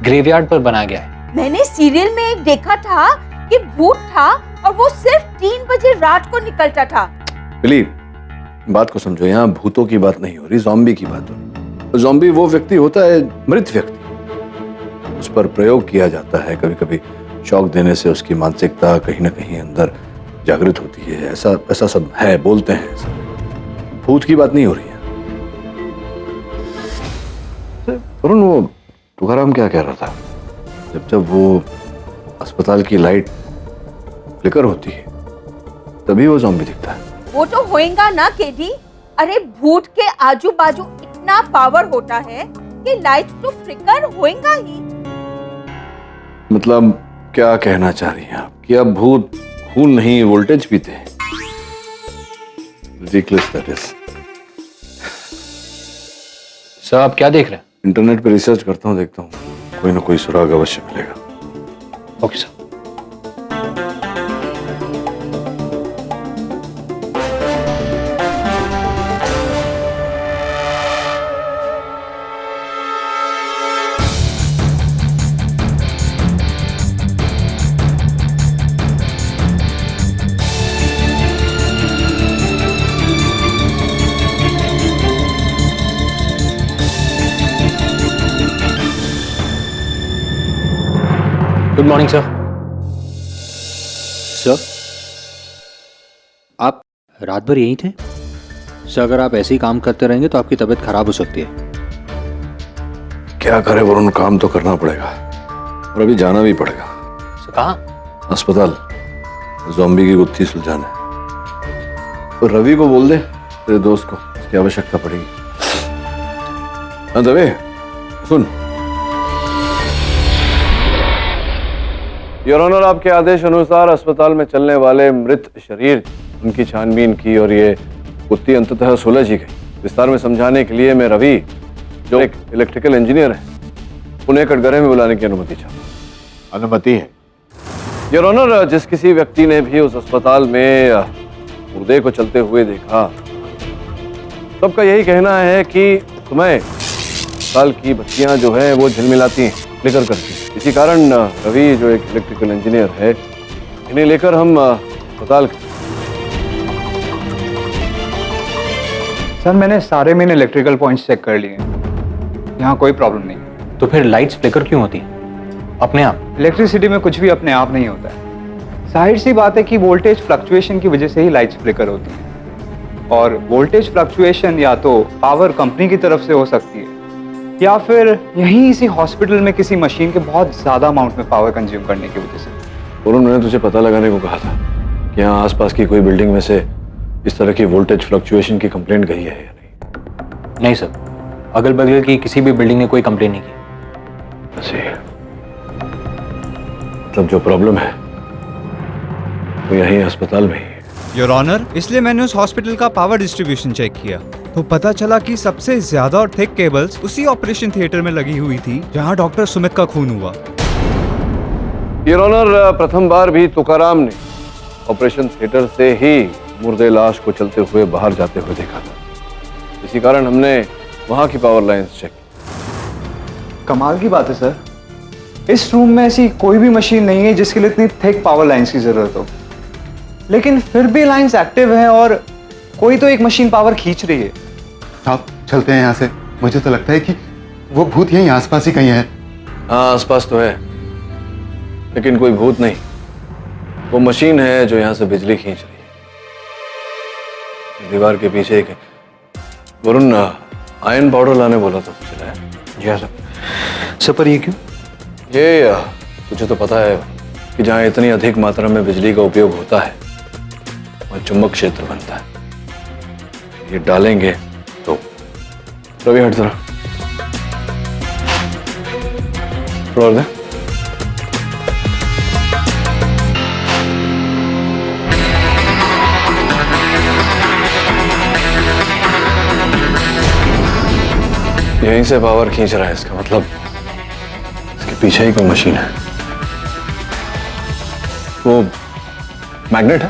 ग्रेवयार्ड पर बनाया गया है। मैंने सीरियल में एक देखा था कि भूत था और वो सिर्फ 3 बजे रात को निकलता था। बिली, बात को समझो, यहाँ भूतों की बात नहीं हो रही, ज़ॉम्बी की बात हो रही। ज़ॉम्बी वो व्यक्ति होता है, मृत व्यक्ति, उस पर प्रयोग किया जाता है। कभी कभी शॉक देने से उसकी मानसिकता कहीं ना कहीं अंदर जागृत होती है। ऐसा सब है, बोलते हैं ऐसा। भूत की बात नहीं हो रही है। वरुण, वो तुकाराम क्या कह रहा था? जब वो अस्पताल की लाइट फ्लिकर होती है तभी वो ज़ॉम्बी दिखता है। वो तो होएगा ना केडी। अरे भूत के आजू बाजू इतना पावर होता है कि लाइट तो फ्लिकर होएगा ही। मतलब क्या कहना चाह रही हैं आप कि अब भूत खून नहीं वोल्टेज पीते हैं? Ridiculous that is. सर, आप क्या देख रहे हैं? इंटरनेट पे रिसर्च करता हूँ, देखता हूँ कोई ना कोई सुराग अवश्य मिलेगा। Okay sir. Good morning sir. Sir, आप रात भर यहीं थे? सर, अगर आप ऐसे ही काम करते रहेंगे तो आपकी तबीयत खराब हो सकती है। क्या करे वरुण, काम तो करना पड़ेगा और अभी जाना भी पड़ेगा। सर, कहाँ? अस्पताल, ज़ॉम्बी की गुत्थी सुलझाना है। तो रवि को बोल दे, तेरे दोस्त को, उसकी आवश्यकता पड़ेगी। हाँ दवे, सुन। योर ऑनर, आपके आदेश अनुसार अस्पताल में चलने वाले मृत शरीर, उनकी छानबीन की और ये गुत्थी अंततः सुलझ ही गई। विस्तार में समझाने के लिए मैं रवि, जो एक इलेक्ट्रिकल इंजीनियर है, उन्हें कटघरे में बुलाने की अनुमति चाहता। अनुमति है। योर ऑनर, जिस किसी व्यक्ति ने भी उस अस्पताल में मुर्दे को चलते हुए देखा, सबका यही कहना है कि सुबह अस्पताल की बत्तियां जो है वो झिलमिलाती हैं, फ्लिकर करती हैं। इसी कारण रवि, जो एक इलेक्ट्रिकल इंजीनियर है, इन्हें लेकर हम अस्पताल। सर, मैंने सारे मेन इलेक्ट्रिकल पॉइंट्स चेक कर लिए हैं, यहाँ कोई प्रॉब्लम नहीं। तो फिर लाइट्स फ्लिकर क्यों होती हैं अपने आप? इलेक्ट्रिसिटी में कुछ भी अपने आप नहीं होता है। जाहिर सी बात है कि वोल्टेज फ्लक्चुएशन की वजह से ही लाइट्स फ्लिकर होती हैं, और वोल्टेज फ्लक्चुएशन या तो पावर कंपनी की तरफ से हो सकती है या फिर यहीं इसी हॉस्पिटल में किसी मशीन के बहुत ज्यादा अमाउंट में पावर कंज्यूम करने की वजह से। और उन्होंने तुझे पता लगाने को कहा था कि यहाँ आसपास की कोई बिल्डिंग में से इस तरह की वोल्टेज फ्लक्चुएशन की कंप्लेंट गई है या नहीं? नहीं सर, अगल बगल की किसी भी बिल्डिंग ने कोई कंप्लेंट नहीं की। मतलब जो प्रॉब्लम है वो यहीं अस्पताल में ही है। योर ऑनर, इसलिए मैंने उस हॉस्पिटल का पावर डिस्ट्रीब्यूशन चेक किया तो पता चला कि सबसे ज्यादा और थिक केबल्स उसी ऑपरेशन थिएटर में लगी हुई थी जहां डॉक्टर सुमित का खून हुआ। योर ऑनर, प्रथम बार भी तुकाराम ने ऑपरेशन थिएटर से ही मुर्दे लाश को चलते हुए बाहर जाते हुए देखा था। इसी कारण हमने वहां की पावर लाइंस चेक की। कमाल की बात है सर, इस रूम में ऐसी कोई भी मशीन नहीं है जिसके लिए इतनी थिक पावर लाइंस की जरूरत हो, लेकिन फिर भी लाइंस एक्टिव हैं और कोई तो एक मशीन पावर खींच रही है। आप चलते हैं यहाँ से, मुझे तो लगता है कि वो भूत यहीं आसपास ही कहीं है। हाँ, आसपास तो है, लेकिन कोई भूत नहीं, वो मशीन है जो यहाँ से बिजली खींच रही है। दीवार के पीछे एक वरुण, आयरन पाउडर लाने बोला था, तुझे लाया? जी हाँ सर। पर ये क्यों? ये तुझे तो पता है कि जहाँ इतनी अधिक मात्रा में बिजली का उपयोग होता है वहाँ चुंबक क्षेत्र बनता है। ये डालेंगे तो रवि, हट जरा, थोड़ा और दे। यहीं से पावर खींच रहा है, इसका मतलब पीछे ही कोई मशीन है। वो मैग्नेट है।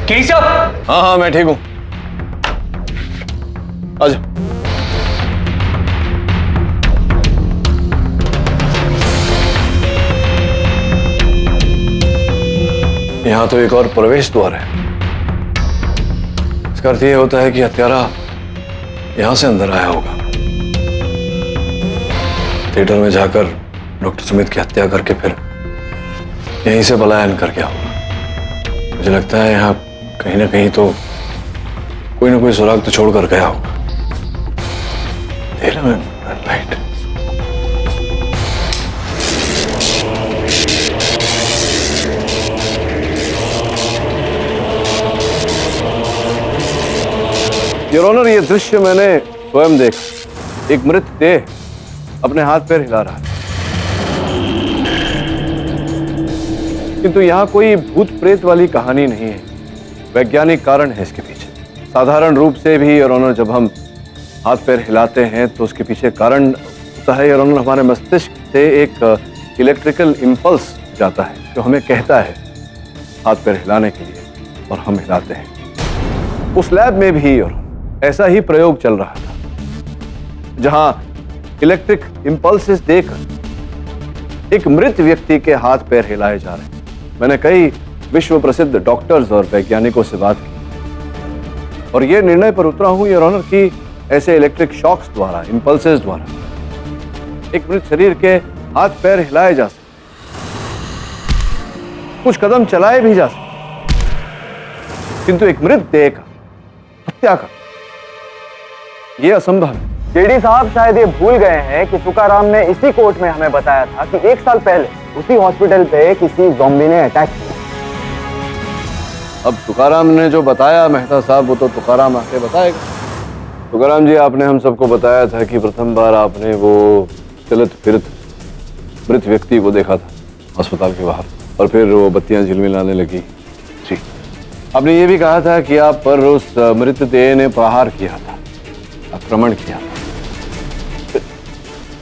केडी साहब। हाँ हाँ मैं ठीक हूं। आजा। यहां तो एक और प्रवेश द्वार है। इसका अर्थ यह होता है कि हत्यारा यहां से अंदर आया होगा। थिएटर में जाकर डॉक्टर सुमित की हत्या करके फिर यहीं से पलायन कर गया होगा। मुझे लगता है यहाँ कहीं ना कहीं तो कोई ना कोई सुराग तो छोड़कर गया होगा। देर में लाइट। योर ऑनर, ये दृश्य मैंने स्वयं देखा। एक मृत देह अपने हाथ पैर हिला रहा है, किंतु यहाँ कोई भूत प्रेत वाली कहानी नहीं है। वैज्ञानिक कारण है इसके पीछे। साधारण रूप से भी योर ऑनर जब हम हाथ पैर हिलाते हैं तो उसके पीछे कारण होता है योर ऑनर, हमारे मस्तिष्क से एक इलेक्ट्रिकल इंपल्स जाता है जो हमें कहता है हाथ पैर हिलाने के लिए, और हम हिलाते हैं। उस लैब में भी योर ऐसा ही प्रयोग चल रहा था, जहां इलेक्ट्रिक इंपल्सेस देकर एक मृत व्यक्ति के हाथ पैर हिलाए जा रहे हैं। मैंने कई विश्व प्रसिद्ध डॉक्टर्स और वैज्ञानिकों से बात की और यह निर्णय पर उतरा हूं योर ऑनर कि ऐसे इलेक्ट्रिक शॉक्स द्वारा, इंपल्सेस द्वारा एक मृत शरीर के हाथ पैर हिलाए जा सकते, कुछ कदम चलाए भी जा सकते, किंतु एक मृत देह का हत्या का यह असंभव है। केडी साहब शायद ये भूल गए हैं कि तुकाराम ने इसी कोर्ट में हमें बताया था कि 1 साल पहले उसी हॉस्पिटल पे किसी ज़ॉम्बी ने अटैक किया। अब तुकाराम ने जो बताया मेहता साहब, वो तो तुकाराम आके बताएगा। तुकाराम जी, आपने हम सबको बताया था कि प्रथम बार आपने वो चलत फिरत मृत व्यक्ति को देखा था अस्पताल के बाहर, और फिर वो बत्तियां झिलमिलाने लगी। जी, आपने ये भी कहा था कि आप पर उस मृत देह ने प्रहार किया था, आक्रमण किया था।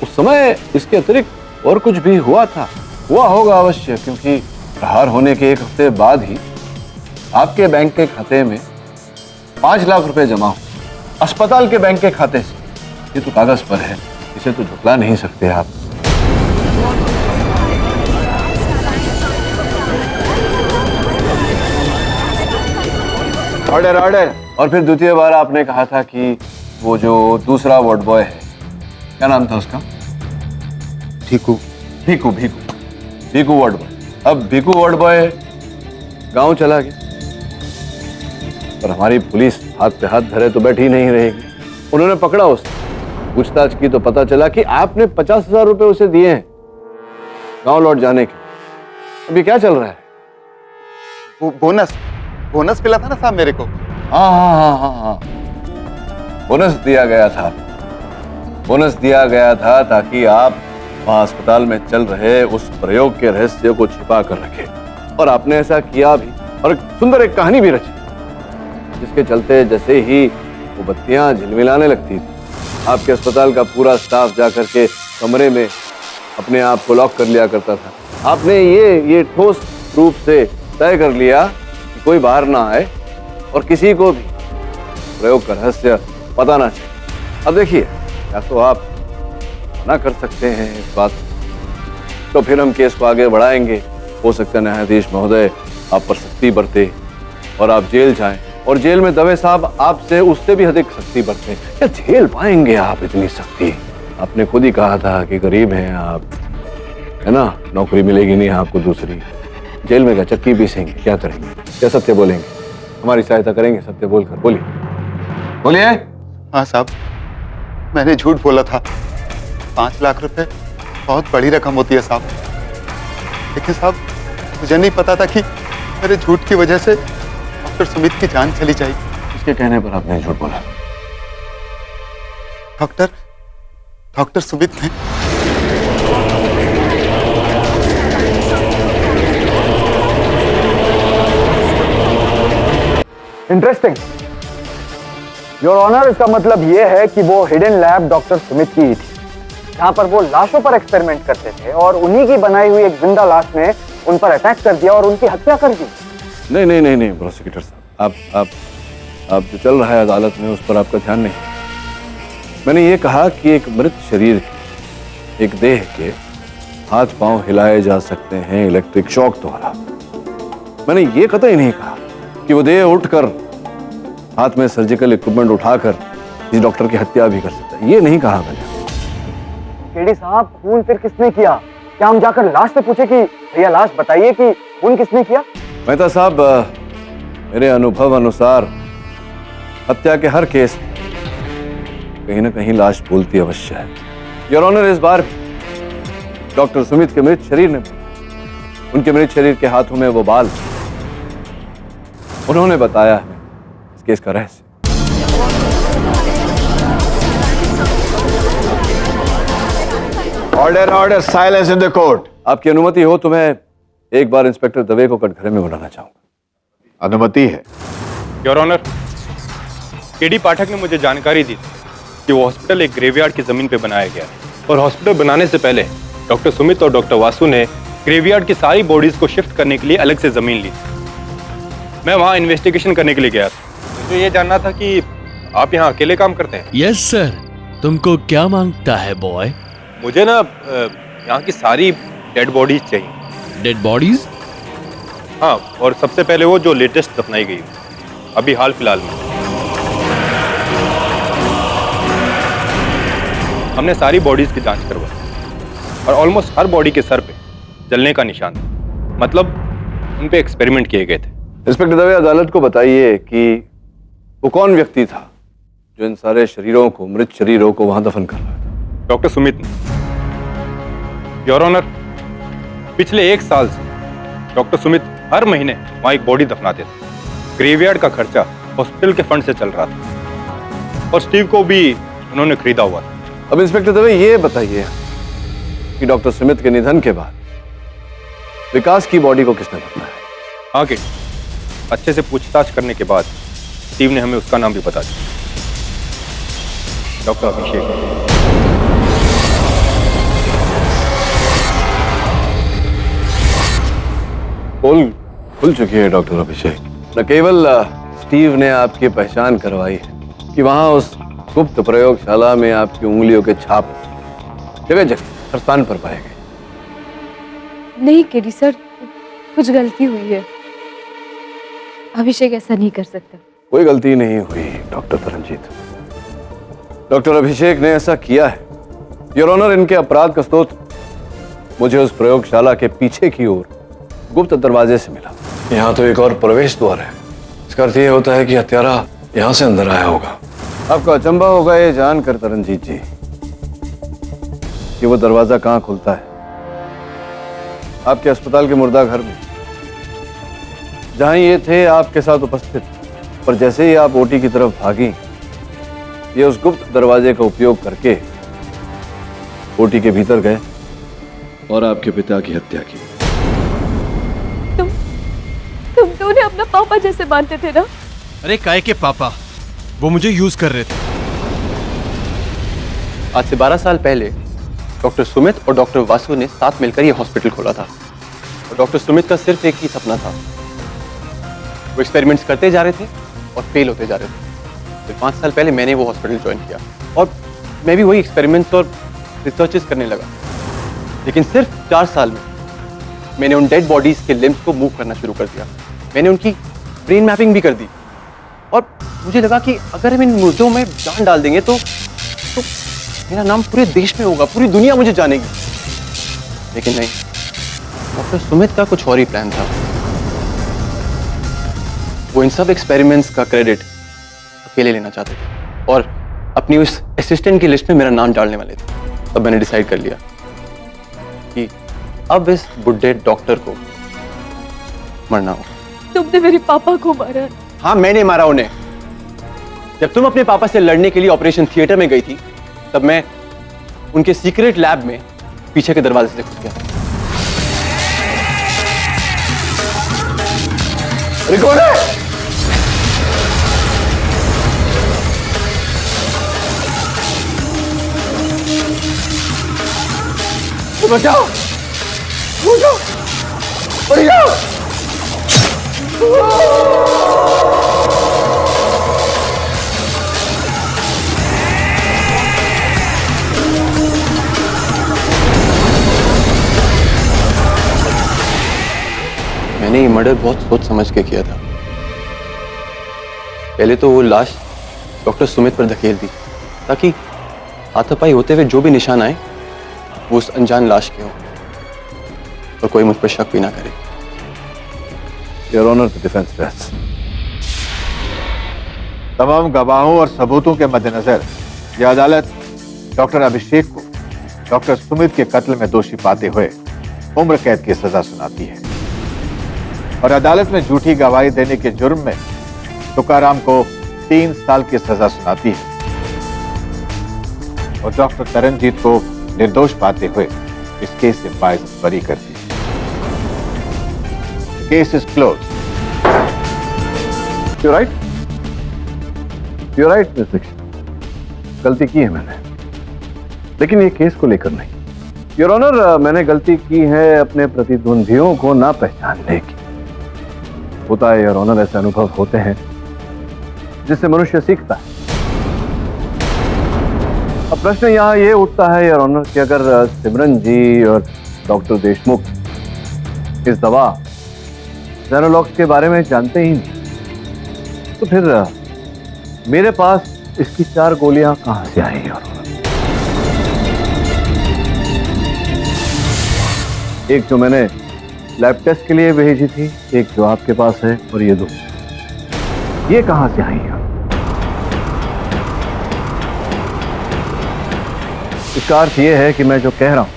उस समय इसके अतिरिक्त और कुछ भी हुआ था? हुआ होगा अवश्य, क्योंकि प्रहार होने के 1 हफ्ते बाद ही आपके बैंक के खाते में 5 लाख रुपए जमा हो, अस्पताल के बैंक के खाते से। ये तो कागज पर है, इसे तो झुटला नहीं सकते आप। Order order. और फिर द्वितीय बार आपने कहा था कि वो जो दूसरा वार्ड बॉय है, क्या नाम था उसका? भीकू। Bhiku Bhiku Bhiku ward boy. अब भीकू वार्ड बॉय गांव चला गया, पर हमारी पुलिस हाथ पे हाथ धरे तो बैठी नहीं रहेगी। उन्होंने पकड़ा उसे, पूछताछ की तो पता चला कि आपने 50,000 रुपए उसे दिए हैं गांव लौट जाने के। अभी क्या चल रहा है? वो बोनस मिला था ना साहब मेरे को। हाँ, बोनस दिया गया था। बोनस दिया गया था ताकि आप वहां अस्पताल में चल रहे उस प्रयोग के रहस्य को छिपा कर रखे, और आपने ऐसा किया भी, और सुंदर एक कहानी भी रची, जिसके चलते जैसे ही वो बत्तियां झिलमिलाने लगती थी, आपके अस्पताल का पूरा स्टाफ जाकर के कमरे में अपने आप को लॉक कर लिया करता था। आपने ये ठोस रूप से तय कर लिया कि कोई बाहर ना आए और किसी को भी प्रयोग का रहस्य पता ना चले। अब देखिए, या तो आप ना कर सकते हैं इस बात, तो फिर हम केस को आगे बढ़ाएंगे। हो सकता है न्यायाधीश महोदय आप पर सख्ती बरते और आप जेल जाएं, और जेल में दवे साहब आपसे उससे भी अधिक सख्ती बरते। क्या झेल पाएंगे आप इतनी सख्ती? आपने खुद ही कहा था कि गरीब हैं आप, है ना, नौकरी मिलेगी नहीं आपको दूसरी। जेल में क्या चक्की पीसेंगे? क्या करेंगे? क्या सत्य बोलेंगे? हमारी सहायता करेंगे सत्य बोलकर? बोलिए। हाँ साहब, मैंने झूठ बोला था। 5 लाख रुपए बहुत बड़ी रकम होती है साहब, लेकिन साहब मुझे नहीं पता था कि मेरे झूठ की वजह से डॉक्टर सुमित की जान चली जाएगी। इसके कहने पर आपने झूठ बोला? डॉक्टर सुमित ने इंटरेस्टिंग योर ऑनर, इसका मतलब यह है कि वो हिडन लैब डॉक्टर सुमित की ही थी, जहां पर वो लाशों पर एक्सपेरिमेंट करते थे और उन्हीं की बनाई हुई एक जिंदा लाश ने उन पर अटैक कर दिया और उनकी हत्या कर दी। नहीं नहीं नहीं नहीं प्रोसिक्यूटर साहब, आप जो चल रहा है अदालत में उस पर आपका ध्यान नहीं। मैंने ये कहा कि एक मृत शरीर के, एक देह के हाथ पांव हिलाए जा सकते हैं इलेक्ट्रिक शॉक द्वारा। मैंने ये कतई नहीं कहा कि वो देह उठकर हाथ में सर्जिकल इक्विपमेंट उठाकर इस डॉक्टर की हत्या भी कर सकता है, ये नहीं कहा मैंने। केडी साहब, खून फिर किसने किया? क्या हम जाकर लाश से पूछे कि भैया लाश बताइए कि खून किसने किया? मेहता साहब, मेरे अनुभव अनुसार हत्या के हर केस में कहीं ना कहीं लाश बोलती अवश्य है। योर ऑनर, इस बार डॉक्टर सुमित के मृत शरीर ने, उनके मृत शरीर के हाथों में वो बाल, उन्होंने बताया है इस केस का रहस्य। Order, silence in the court. आपकी अनुमति हो तो मैं एक बार इंस्पेक्टर दवे को कटघरे में बुलाना चाहूंगा। अनुमति है। योर ऑनर, केडी पाठक ने मुझे जानकारी दी कि वो हॉस्पिटल एक ग्रेवयार्ड की जमीन पे बनाया गया है और हॉस्पिटल बनाने से पहले डॉक्टर सुमित और डॉक्टर वासु ने ग्रेवयार्ड की सारी बॉडीज को शिफ्ट करने के लिए अलग से जमीन ली। मैं वहां इन्वेस्टिगेशन करने के लिए गया था। मुझे ये जानना था कि आप यहाँ अकेले काम करते हैं? Yes sir. तुमको क्या मांगता है बॉय? मुझे ना यहाँ की सारी डेड बॉडीज चाहिए। Dead bodies? हाँ, और सबसे पहले वो जो लेटेस्ट दफनाई गई अभी हाल फिलहाल में। हमने सारी बॉडीज की जांच करवाई और ऑलमोस्ट हर बॉडी के सर पे जलने का निशान था, मतलब उन पे एक्सपेरिमेंट किए गए थे। इंस्पेक्टर दवे, अदालत को बताइए कि वो कौन व्यक्ति था जो इन सारे शरीरों को, मृत शरीरों को वहां दफन कर रहा है? डॉक्टर सुमित ने। योर ऑनर, पिछले 1 साल से डॉक्टर सुमित हर महीने वहां एक बॉडी दफनाते थे। ग्रेवयार्ड का खर्चा हॉस्पिटल के फंड से चल रहा था और स्टीव को भी उन्होंने खरीदा हुआ था। अब इंस्पेक्टर दवे, ये बताइए कि डॉक्टर सुमित के निधन के बाद विकास की बॉडी को किसने दफनाया? हाँ किट, अच्छे से पूछताछ करने के बाद स्टीव ने हमें उसका नाम भी बता दिया, डॉक्टर अभिषेक। पोल खुल चुकी है डॉक्टर अभिषेक। न केवल स्टीव ने आपकी पहचान करवाई है कि वहां उस गुप्त प्रयोगशाला में आपकी उंगलियों के छाप जगह जगह हर स्थान पर पाए गए। नहीं केडी सर, कुछ गलती हुई है। अभिषेक ऐसा नहीं कर सकता। कोई गलती नहीं हुई डॉक्टर तरनजीत। डॉक्टर अभिषेक ने ऐसा किया है। योर ऑनर, इनके अपराध का स्रोत मुझे उस प्रयोगशाला के पीछे की ओर गुप्त दरवाजे से मिला। यहाँ तो एक और प्रवेश द्वार है। इसका अर्थ यह होता है कि हत्यारा यहाँ से अंदर आया होगा। आपको अचंभा होगा ये जानकर तरनजीत जी कि वो दरवाजा कहाँ खुलता है। आपके अस्पताल के मुर्दा घर में, जहां ये थे आपके साथ उपस्थित, पर जैसे ही आप ओटी की तरफ भागी, ये उस गुप्त दरवाजे का उपयोग करके ओटी के भीतर गए और आपके पिता की हत्या की। तुम तो उन्हें अपना पापा जैसे मानते थे ना? अरे काय के पापा, वो मुझे यूज कर रहे थे। आज से 12 साल पहले डॉक्टर सुमित और डॉक्टर वासु ने साथ मिलकर ये हॉस्पिटल खोला था और डॉक्टर सुमित का सिर्फ एक ही सपना था। वो एक्सपेरिमेंट्स करते जा रहे थे और फेल होते जा रहे थे। फिर 5 साल पहले मैंने वो हॉस्पिटल ज्वाइन किया और मैं भी वही एक्सपेरिमेंट्स और रिसर्चेस करने लगा। लेकिन सिर्फ 4 साल में मैंने उन डेड बॉडीज के लिम्स को मूव करना शुरू कर दिया। मैंने उनकी ब्रेन मैपिंग भी कर दी और मुझे लगा कि अगर हम इन मुर्दों में जान डाल देंगे तो मेरा नाम पूरे देश में होगा, पूरी दुनिया मुझे जानेगी। लेकिन नहीं, डॉक्टर सुमित का कुछ और ही प्लान था। वो इन सब एक्सपेरिमेंट्स का क्रेडिट अकेले लेना चाहते थे और अपनी उस असिस्टेंट की लिस्ट में मेरा नाम डालने वाले थे। तब मैंने डिसाइड कर लिया कि अब इस बुड्ढे डॉक्टर को मरना होगा। तुमने मेरे पापा को मारा। हाँ, मैंने मारा उन्हें। जब तुम अपने पापा से लड़ने के लिए ऑपरेशन थिएटर में गई थी तब मैं उनके सीक्रेट लैब में पीछे के दरवाजे से घुस गया। अरे कौन है? बचाओ, बचाओ, पड़ जाओ। मैंने ये मर्डर बहुत सोच समझ के किया था। पहले तो वो लाश डॉक्टर सुमित पर धकेल दी ताकि हाथापाई होते हुए जो भी निशान आए वो उस अनजान लाश के हो और कोई मुझ पर शक भी ना करे। Your honour, the defence rest. तमाम गवाहों और सबूतों के मद्देनजर यह अदालत डॉक्टर अभिषेक को डॉक्टर सुमित के कत्ल में दोषी पाते हुए उम्र कैद की सजा सुनाती है और अदालत में झूठी गवाही देने के जुर्म में तुकाराम को 3 साल की सजा सुनाती है और डॉक्टर तरनजीत को निर्दोष पाते हुए इस केस से बाइज्जत बरी करती है। Case is close. You're right. You're right, Miss Dixit. गलती की है मैंने, लेकिन ये केस को लेकर नहीं। योर ऑनर, मैंने गलती की है अपने प्रतिद्वंदियों को ना पहचानने की। होता है योर ऑनर, ऐसे अनुभव होते हैं जिससे मनुष्य सीखता है। अब प्रश्न यहाँ ये उठता है योर ऑनर कि अगर सिमरन जी और डॉक्टर देशमुख इस दवा जेनोलॉक्स के बारे में जानते ही नहीं, तो फिर मेरे पास इसकी 4 गोलियां कहां से आई योर ऑनर? एक जो मैंने लैब टेस्ट के लिए भेजी थी, एक जो आपके पास है, और ये 2, ये कहां से आई है? इसका अर्थ ये है कि मैं जो कह रहा हूं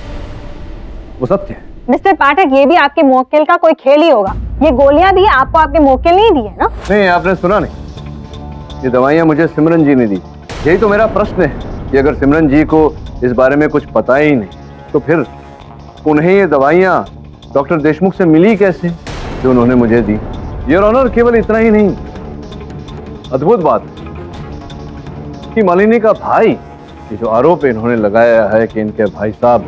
वो सत्य है। मिस्टर पाठक, ये भी आपके मुवक्किल का कोई खेल ही होगा। ये गोलियां भी आपको आपके मुवक्किल नहीं दी है ना? नहीं, आपने सुना नहीं। ये दवाइयां मुझे सिमरन जी ने दी। यही तो मेरा प्रश्न है कि अगर सिमरन जी को इस बारे में कुछ पता ही नहीं, तो फिर उन्हें ये दवाइयां डॉक्टर देशमुख से मिली कैसे जो उन्होंने मुझे दी? योर ऑनर, केवल इतना ही नहीं, अद्भुत बात कि मालिनी का भाई, ये जो आरोप इन्होंने लगाया है कि इनके भाई साहब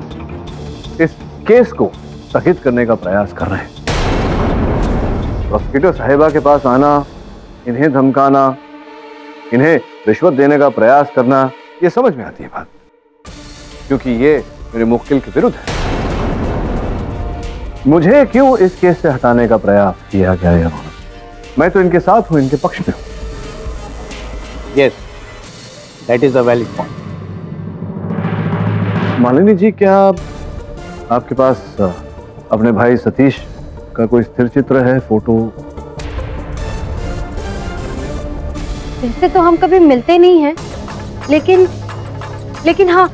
इस केस को स्थगित करने का प्रयास कर रहे हैं। प्रोसिक्यूटर साहिबा के पास आना, इन्हें धमकाना, इन्हें रिश्वत देने का प्रयास करना, ये समझ में आती है बात, क्योंकि ये मेरे मुवक्किल के विरुद्ध है। मुझे क्यों इस केस से हटाने का प्रयास किया गया है? मैं तो इनके साथ हूं, इनके पक्ष में हूं। Yes, that is a valid point. Malini ji, क्या आपके पास अपने भाई सतीश का कोई स्थिर चित्र है, फोटो? वैसे तो हम कभी मिलते नहीं हैं, लेकिन हाँ,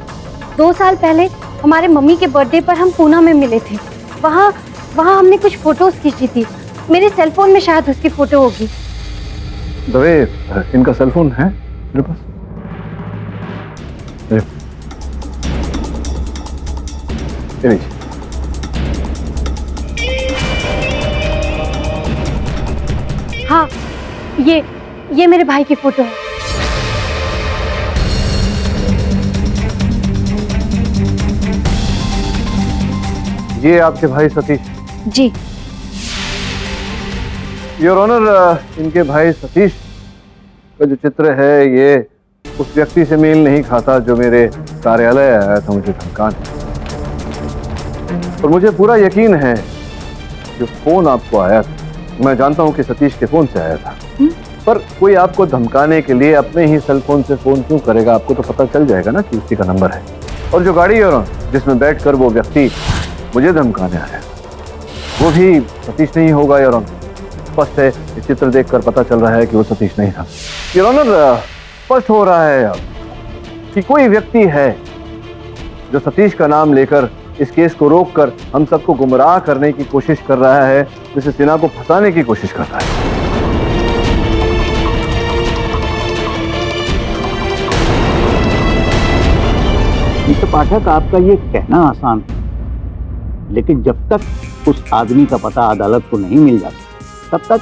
2 साल पहले हमारे मम्मी के बर्थडे पर हम पूना में मिले थे। वहाँ हमने कुछ फोटोज खींची थी। मेरे सेलफोन में शायद उसकी फोटो होगी। दवे, इनका सेलफोन है मेरे पास? हाँ, ये मेरे भाई की फोटो है। ये आपके भाई सतीश? जी। योर ऑनर, इनके भाई सतीश का जो चित्र है, ये उस व्यक्ति से मेल नहीं खाता जो मेरे कार्यालय आया था मुझे धमकाने। और मुझे पूरा यकीन है जो फोन आपको आया था, मैं जानता हूं कि सतीश के फोन से आया था। पर कोई आपको धमकाने के लिए अपने ही सेल फोन से फोन क्यों करेगा? आपको तो पता चल जाएगा ना कि उसी का नंबर है। और जो गाड़ी योर ऑनर जिसमें बैठकर वो व्यक्ति मुझे धमकाने आया, वो भी सतीश नहीं होगा योर ऑनर। स्पष्ट है, इस चित्र देखकर पता चल रहा है कि वो सतीश नहीं था योर ऑनर। स्पष्ट हो रहा है अब कि कोई व्यक्ति है जो सतीश का नाम लेकर इस केस को रोककर हम सबको गुमराह करने की कोशिश कर रहा है, जिसे सिन्हा को फंसाने की कोशिश कर रहा है। पाठक, आपका ये कहना आसान है, लेकिन जब तक उस आदमी का पता अदालत को नहीं मिल जाता तब तक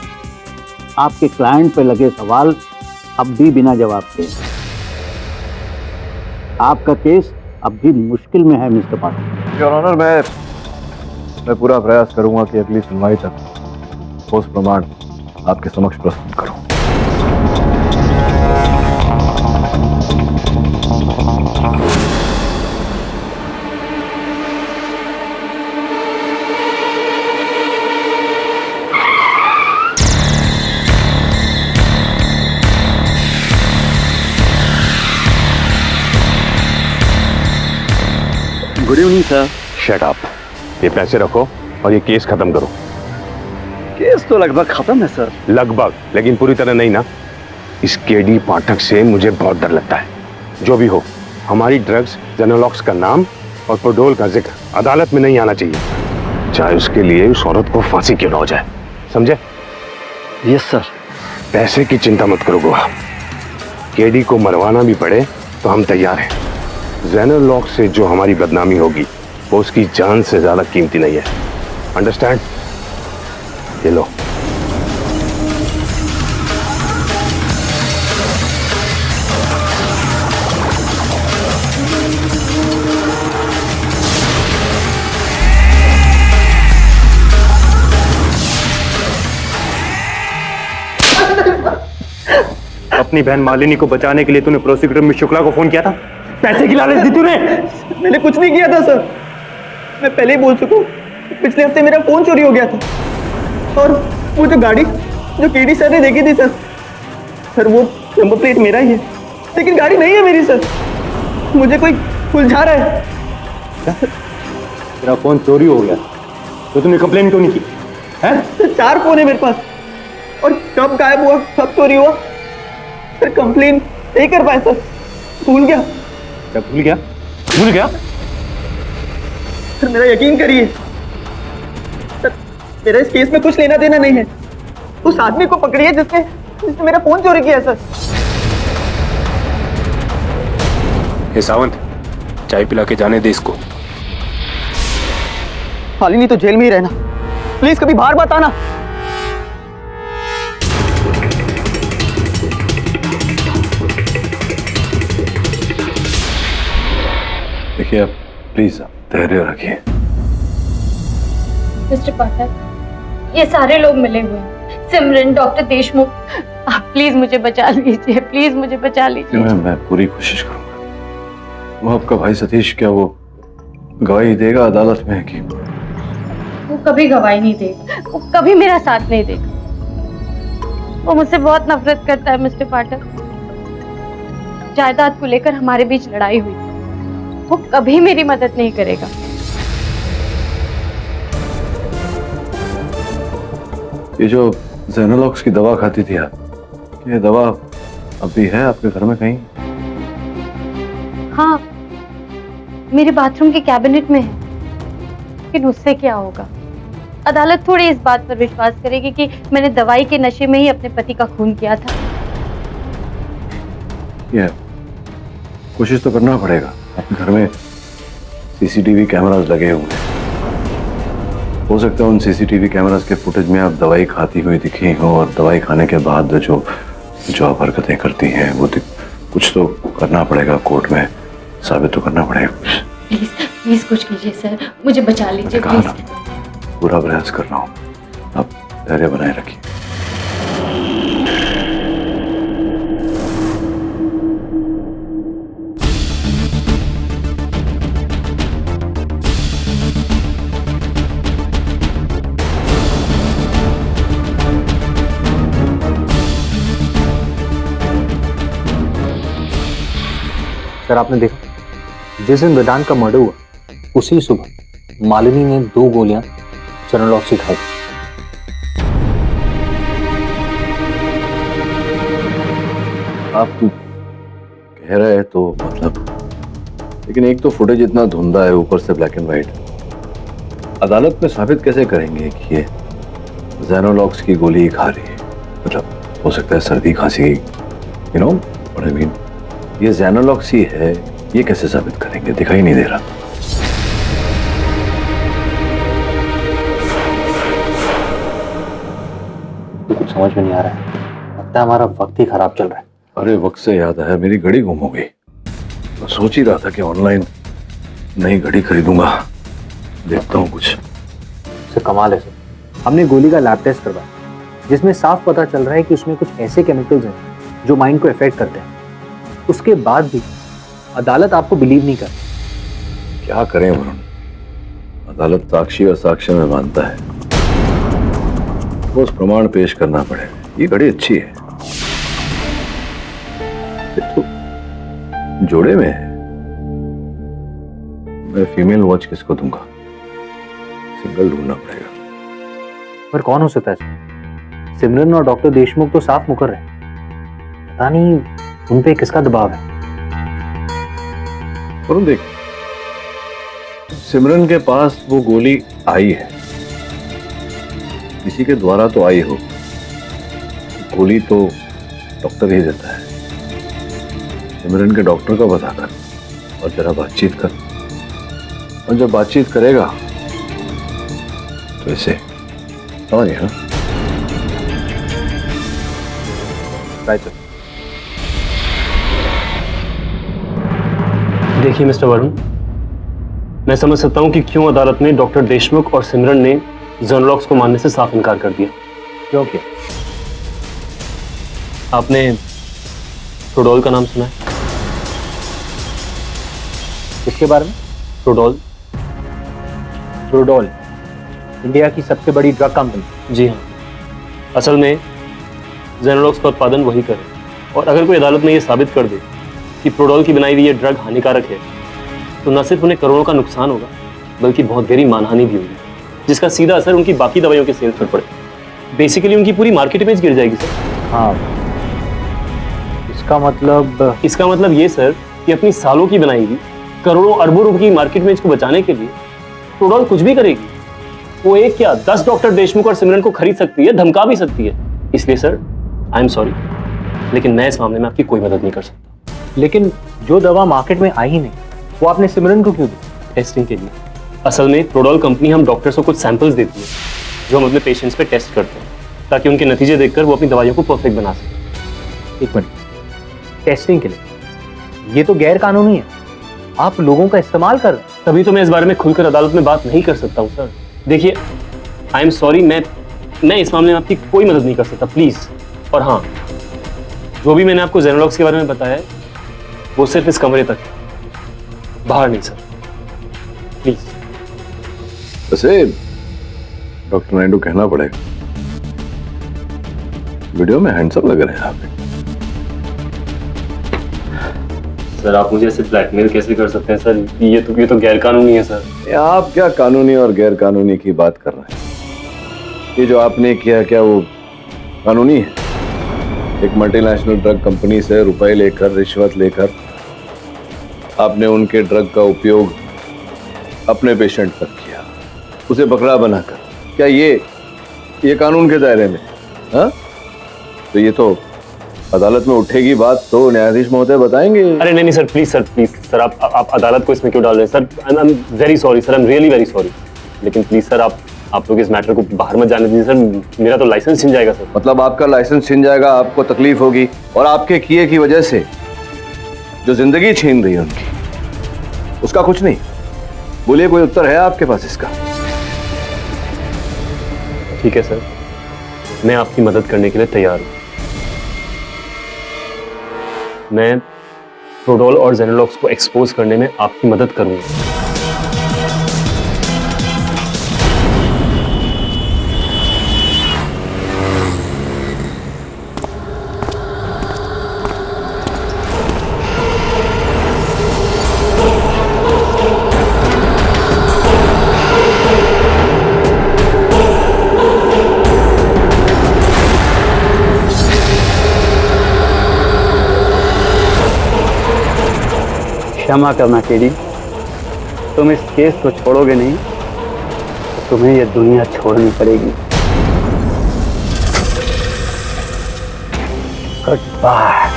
आपके क्लाइंट पे लगे सवाल अब भी बिना जवाब के। आपका केस अब भी मुश्किल में है मिस्टर पाठक। योर ऑनर, मैं पूरा प्रयास करूंगा कि अगली सुनवाई तक ठोस प्रमाण आपके समक्ष प्रस्तुत करूं। Good evening sir. Shut up. ये पैसे रखो और ये केस खत्म करो। केस तो लगभग खत्म है सर। लगभग, लेकिन पूरी तरह नहीं ना। इस केडी पाठक से मुझे बहुत डर लगता है। जो भी हो, हमारी ड्रग्स जेनोलॉक्स का नाम और प्रोडोल का जिक्र अदालत में नहीं आना चाहिए, चाहे उसके लिए उस औरत को फांसी क्यों ना हो जाए। समझे? Yes sir. पैसे की चिंता मत करो गोवा। केडी को मरवाना भी पड़े तो हम तैयार हैं। जेनोलॉक से जो हमारी बदनामी होगी वो उसकी जान से ज्यादा कीमती नहीं है। अंडरस्टैंड? ये लो। अपनी बहन मालिनी को बचाने के लिए तूने प्रोसिक्यूटर मिस शुक्ला को फोन किया था? पैसे की लालच दी तूने? मैंने कुछ नहीं किया था सर। मैं पहले ही बोल चुका हूँ, पिछले हफ्ते मेरा फोन चोरी हो गया था और वो जो गाड़ी जो केडी सर ने देखी थी सर वो नंबर प्लेट मेरा ही है, लेकिन गाड़ी नहीं है मेरी सर। मुझे कोई उलझा रहा है। तेरा फोन चोरी हो गया तो तूने कंप्लेन क्यों नहीं की? सर 4 फोन है मेरे पास और कब गायब हुआ कब चोरी हुआ सर कंप्लेन नहीं कर पाए सर। भूल गया। क्या भूल गया? भूल गया? सर मेरा यकीन करिए सर, मेरा इस केस में कुछ लेना देना नहीं है। उस आदमी को पकड़िए जिसने मेरा फोन चोरी किया सर। हे सावंत, चाय पिला के जाने दे इसको। मालिनी तो जेल में ही रहना, प्लीज कभी बाहर मत आना। देखिए, आप प्लीज धैर्य रखिए। मिस्टर पाठक, ये सारे लोग मिले हुए हैं, सिमरन, डॉक्टर देशमुख, आप प्लीज मुझे बचा लीजिए, प्लीज मुझे बचा लीजिए। मैं पूरी कोशिश करूंगा। वो आपका भाई सतीश, क्या वो गवाही देगा अदालत में कि? वो कभी गवाही नहीं देगा, वो कभी मेरा साथ नहीं देगा। वो मुझसे बहुत नफरत करता है मिस्टर पाठक। जायदाद को लेकर हमारे बीच लड़ाई हुई, वो कभी मेरी मदद नहीं करेगा। ये जो जेनोलॉक्स की दवा खाती थी आप, ये दवा अभी है आपके घर में कहीं? हाँ, मेरे बाथरूम के कैबिनेट में है, लेकिन उससे क्या होगा? अदालत थोड़ी इस बात पर विश्वास करेगी कि मैंने दवाई के नशे में ही अपने पति का खून किया था। ये कोशिश तो करना पड़ेगा। आपके घर में सीसीटीवी कैमरास लगे हुए हैं, हो सकता है उन सीसीटीवी कैमरास के फुटेज में आप दवाई खाती हुई दिखी हो और दवाई खाने के बाद जो आप हरकतें करती हैं वो कुछ तो करना पड़ेगा, कोर्ट में साबित तो करना पड़ेगा कुछ। प्लीज प्लीज कुछ कीजिए सर, मुझे बचा लीजिए प्लीज। पूरा प्रयास कर रहा हूँ, आप धैर्य बनाए रखिए। सर, आपने देखा जिस दिन वेदांत का मर्डर हुआ उसी सुबह मालिनी ने 2 गोलियां जेनोलॉक्स से खाई। आप कह रहे हैं तो मतलब, लेकिन एक तो फुटेज इतना धुंधा है, ऊपर से ब्लैक एंड व्हाइट। अदालत में साबित कैसे करेंगे कि ये जेनोलॉक्स की गोली खा रही है? मतलब हो सकता है सर्दी खांसी, you know what I mean. ये जेनोलॉक्स ही है ये कैसे साबित करेंगे? दिखाई नहीं दे रहा। कुछ समझ में नहीं आ रहा है, लगता है हमारा वक्त ही खराब चल रहा है। अरे वक्त से याद आया, मेरी घड़ी गुम हो गई। मैं सोच ही रहा था कि ऑनलाइन नई घड़ी खरीदूंगा, देखता हूँ कुछ। सर कमाल है सर, हमने गोली का लैब टेस्ट करवाया जिसमें साफ पता चल रहा है कि उसमें कुछ ऐसे केमिकल्स हैं जो माइंड को इफेक्ट करते हैं। उसके बाद भी अदालत आपको बिलीव नहीं करती। क्या करें वरुण, अदालत साक्षी और साक्ष्य में मानता है, ठोस प्रमाण पेश करना पड़ेगा। ये घड़ी अच्छी है, तो जोड़े में है। मैं फीमेल वॉच किसको दूंगा? सिंगल ढूंढना पड़ेगा। पर कौन हो सकता है सर? सिमरन और डॉक्टर देशमुख तो साफ मुकर रहे, पता नहीं उन पे किसका दबाव है। वरुण देख, सिमरन के पास वो गोली आई है, किसी के द्वारा तो आई हो। गोली तो डॉक्टर ही देता है। सिमरन के डॉक्टर का पता कर और जरा बातचीत कर, और जब बातचीत करेगा तो इसे समझ गया ना? Right sir. देखिए मिस्टर वरुण, मैं समझ सकता हूं कि क्यों अदालत ने डॉक्टर देशमुख और सिमरन ने जेनोलॉक्स को मानने से साफ इनकार कर दिया। क्यों किया? आपने प्रोडोल का नाम सुना है? किसके बारे में? प्रोडोल। प्रोडोल इंडिया की सबसे बड़ी ड्रग कंपनी। जी हाँ, असल में जेनोलॉक्स का उत्पादन वही करे, और अगर कोई अदालत में ये साबित कर दे कि प्रोडोल की बनाई हुई ये ड्रग हानिकारक है, तो न सिर्फ उन्हें करोड़ों का नुकसान होगा, बल्कि बहुत गहरी मानहानि भी होगी, जिसका सीधा असर उनकी बाकी दवाइयों के सेल्स पर पड़े। बेसिकली उनकी पूरी मार्केट इमेज गिर जाएगी सर। हाँ, इसका मतलब ये सर कि अपनी सालों की बनाई हुई करोड़ों अरबों रुपए की मार्केट इमेज को बचाने के लिए प्रोडोल कुछ भी करेगी। वो एक क्या 10 डॉक्टर देशमुख और सिमरन को खरीद सकती है, धमका भी सकती है। इसलिए सर आई एम सॉरी, लेकिन मैं इस मामले में आपकी कोई मदद नहीं कर सकता। लेकिन जो दवा मार्केट में आई ही नहीं, वो आपने सिमरन को क्यों दी? टेस्टिंग के लिए। असल में प्रोडोल कंपनी हम डॉक्टर्स को कुछ सैंपल्स देती है जो हम अपने पेशेंट्स पे टेस्ट करते हैं, ताकि उनके नतीजे देखकर वो अपनी दवाइयों को परफेक्ट बना सकें। एक मिनट, टेस्टिंग के लिए? ये तो गैर कानूनी है, आप लोगों का इस्तेमाल कर रहे हैं। तभी तो मैं इस बारे में खुलकर अदालत में बात नहीं कर सकता हूँ सर। देखिए आई एम सॉरी, मैं इस मामले में आपकी कोई मदद नहीं कर सकता, प्लीज। और हाँ, जो भी मैंने आपको जेनोलॉक्स के बारे में बताया है वो सिर्फ इस कमरे तक है, बाहर नहीं सर, प्लीज। वैसे डॉक्टर नायडू कहना पड़ेगा, वीडियो में हैंडसम लग रहे हैं आप। सर आप मुझे ऐसे ब्लैकमेल कैसे कर सकते हैं सर? ये तो गैर कानूनी है सर। आप क्या कानूनी और गैर कानूनी की बात कर रहे हैं? ये जो आपने किया क्या वो कानूनी है? एक मल्टीनेशनल ड्रग कंपनी से रुपए लेकर, रिश्वत लेकर आपने उनके ड्रग का उपयोग अपने पेशेंट पर किया, उसे बकरा बनाकर। क्या ये कानून के दायरे में? हाँ, तो ये तो अदालत में उठेगी बात तो न्यायाधीश महोदय बताएंगे। अरे नहीं सर, प्लीज सर आप अदालत को इसमें क्यों डाल रहे हैं sir? I am very sorry sir, I am really very sorry, लेकिन प्लीज सर आप लोग इस मैटर को बाहर मत जाने दीजिए सर, मेरा तो लाइसेंस छिन जाएगा सर। मतलब आपका लाइसेंस छिन जाएगा, आपको तकलीफ होगी, और आपके किए की वजह से जो जिंदगी छीन रही है उनकी, उसका कुछ नहीं? बोलिए, कोई उत्तर है आपके पास इसका? ठीक है सर, मैं आपकी मदद करने के लिए तैयार हूं। मैं प्रोडोल और जेनोलॉक्स को एक्सपोज करने में आपकी मदद करूंगा। क्षमा करना केडी, तुम इस केस को छोड़ोगे नहीं तो तुम्हें यह दुनिया छोड़नी पड़ेगी। Good bye.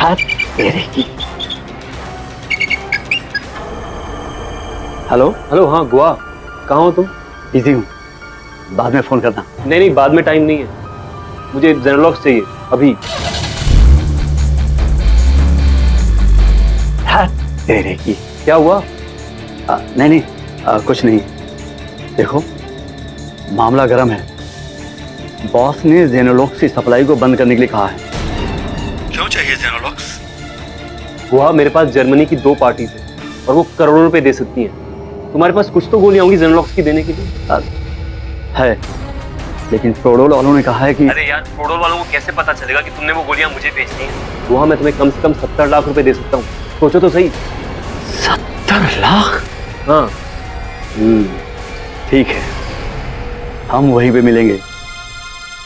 तेरे की। हेलो हेलो, हाँ गोवा, कहाँ हो तुम? बिजी हूँ, बाद में फोन करना। नहीं नहीं, बाद में टाइम नहीं है, मुझे जेनोलॉक्स चाहिए अभी। तेरे की। क्या हुआ? नहीं, कुछ नहीं। देखो, मामला गर्म है। बॉस ने जेनोलॉक्स की सप्लाई को बंद करने के लिए कहा है। क्यों चाहिए जेनोलॉक्स? गोवा, मेरे पास जर्मनी की 2 पार्टीज है और वो करोड़ों रुपए दे सकती हैं। तुम्हारे पास कुछ तो गोलियां होंगी जेनोलॉक्स की देने के लिए। है, लेकिन प्रोडोल वालों ने कहा है कि। अरे यार, प्रोडोल वालों को कैसे पता चलेगा कि तुमने वो गोलियां मुझे बेचनी है? गोवा, मैं तुम्हें कम से कम 70 लाख रुपए दे सकता हूँ, सोचो तो सही। 70 लाख? हाँ। ठीक है, हम वहीं पे मिलेंगे,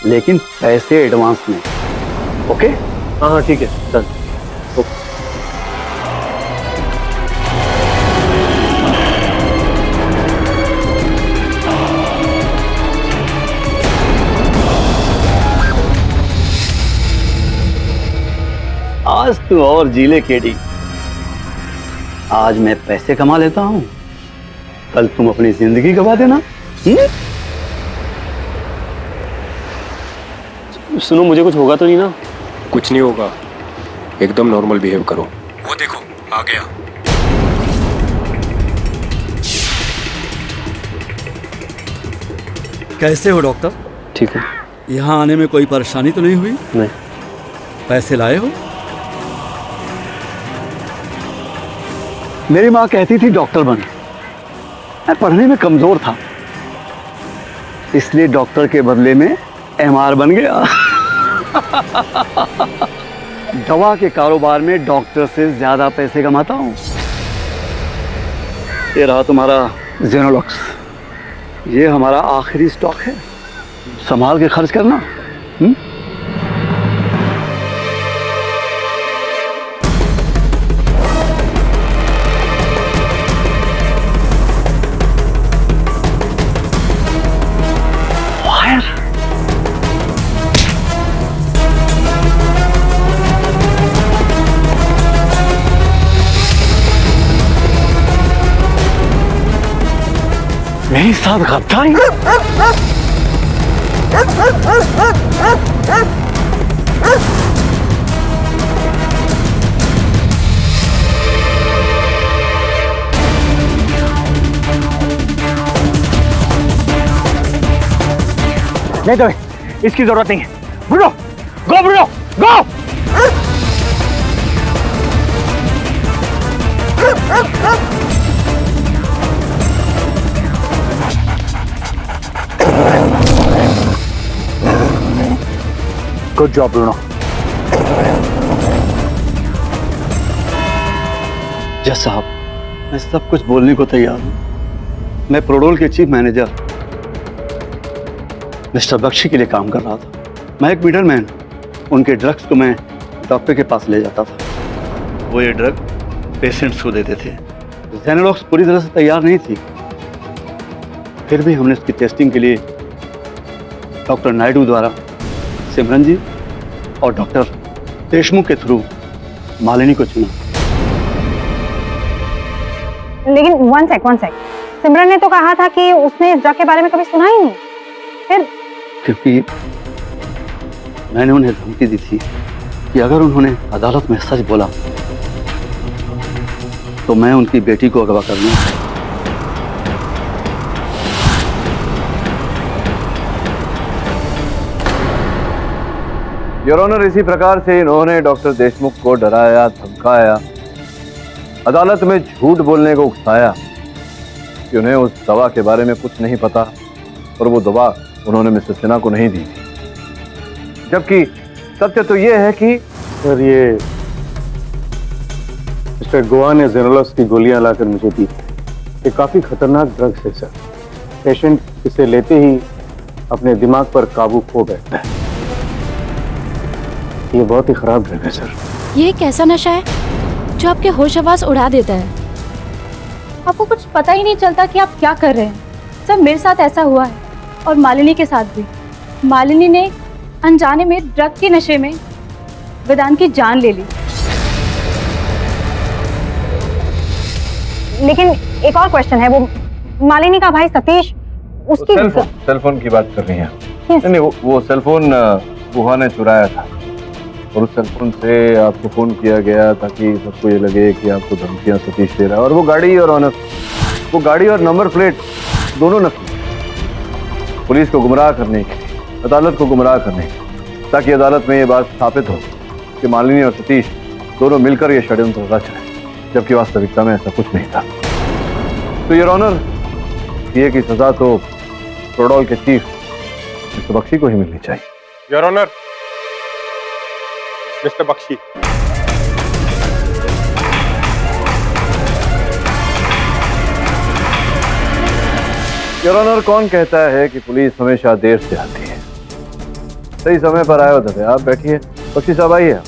लेकिन पैसे एडवांस में। ओके? हाँ हाँ ठीक है, डन। आज तू और जीले केडी। आज मैं पैसे कमा लेता हूं, कल तुम अपनी जिंदगी गवा देना। सुनो, मुझे कुछ होगा तो नहीं ना? कुछ नहीं होगा, एकदम नॉर्मल बिहेव करो। वो देखो, आ गया। कैसे हो डॉक्टर? ठीक है। यहाँ आने में कोई परेशानी तो नहीं हुई? नहीं। पैसे लाए हो? मेरी माँ कहती थी डॉक्टर बन। मैं पढ़ने में कमजोर था, इसलिए डॉक्टर के बदले में एमआर बन गया। दवा के कारोबार में डॉक्टर से ज्यादा पैसे कमाता हूँ। ये रहा तुम्हारा जेनोलॉक्स, ये हमारा आखिरी स्टॉक है, संभाल के खर्च करना। मेरे साथ गद्दारी? नहीं तो इसकी जरूरत नहीं है। Bruno, go Bruno, go. Good job Bruno. जज साहब, मैं सब कुछ बोलने को तैयार हूं। मैं प्रोडोल के चीफ मैनेजर मिस्टर बख्शी के लिए काम कर रहा था। मैं एक मिडलमैन, उनके ड्रग्स को मैं डॉक्टर के पास ले जाता था, वो ये ड्रग पेशेंट्स को देते थे। जेनोलॉक्स पूरी तरह से तैयार नहीं थी, फिर भी हमने इसकी टेस्टिंग के लिए डॉक्टर नायडू द्वारा सिमरन जी और डॉक्टर देशमुख के थ्रू मालिनी को चुना। लेकिन वन सेक, सिमरन ने तो कहा था कि उसने इस ड्रग के बारे में कभी सुना ही नहीं। फिर? क्योंकि मैंने उन्हें धमकी दी थी कि अगर उन्होंने अदालत में सच बोला तो मैं उनकी बेटी को अगवा कर लूंगा। योर ऑनर, इसी प्रकार से इन्होंने डॉक्टर देशमुख को डराया, धमकाया, अदालत में झूठ बोलने को उकसाया कि उन्हें उस दवा के बारे में कुछ नहीं पता और वो दवा उन्होंने मिसेस सिन्हा को नहीं दी थी। जबकि सत्य तो ये है कि सर, ये मिस्टर गोवा ने जेनोलॉक्स की गोलियां लाकर मुझे दी। ये काफी खतरनाक ड्रग्स है सर। पेशेंट इसे लेते ही अपने दिमाग पर काबू खो बैठता है। ये बहुत ही खराब ड्रग है सर। ये एक ऐसा नशा है जो आपके होश हवास उड़ा देता है। आपको कुछ पता ही नहीं चलता कि आप क्या कर रहे हैं। सर, मेरे साथ ऐसा हुआ है और मालिनी के साथ भी। मालिनी ने अनजाने में ड्रग के नशे में वेदांत की जान ले ली। लेकिन एक और क्वेश्चन है, वो मालिनी का भाई सतीश, उसकी सेलफोन की बात कर रही हैं? नहीं, वो सेलफोन गुहा ने चुराया था और उस सेलफोन से आपको फोन किया गया ताकि सबको ये लगे कि आपको धमकियां सतीश दे रहा है। और वो गाड़ी और नंबर प्लेट दोनों नकली, पुलिस को गुमराह करने के लिए, अदालत को गुमराह करने के लिए, ताकि अदालत में ये बात स्थापित हो कि मालिनी और सतीश दोनों मिलकर ये षड्यंत्र रच रहे, जबकि वास्तविकता में ऐसा कुछ नहीं था। तो योर ऑनर, ये की सजा तो प्रोडोल के चीफ मिस्टर बख्शी को ही मिलनी चाहिए। Your honour, mister Bakshi. Your honour, कौन कहता है कि पुलिस हमेशा देर से आती है? सही समय पर आए होते थे। आप बैठिए, बख्शी साहब आइए।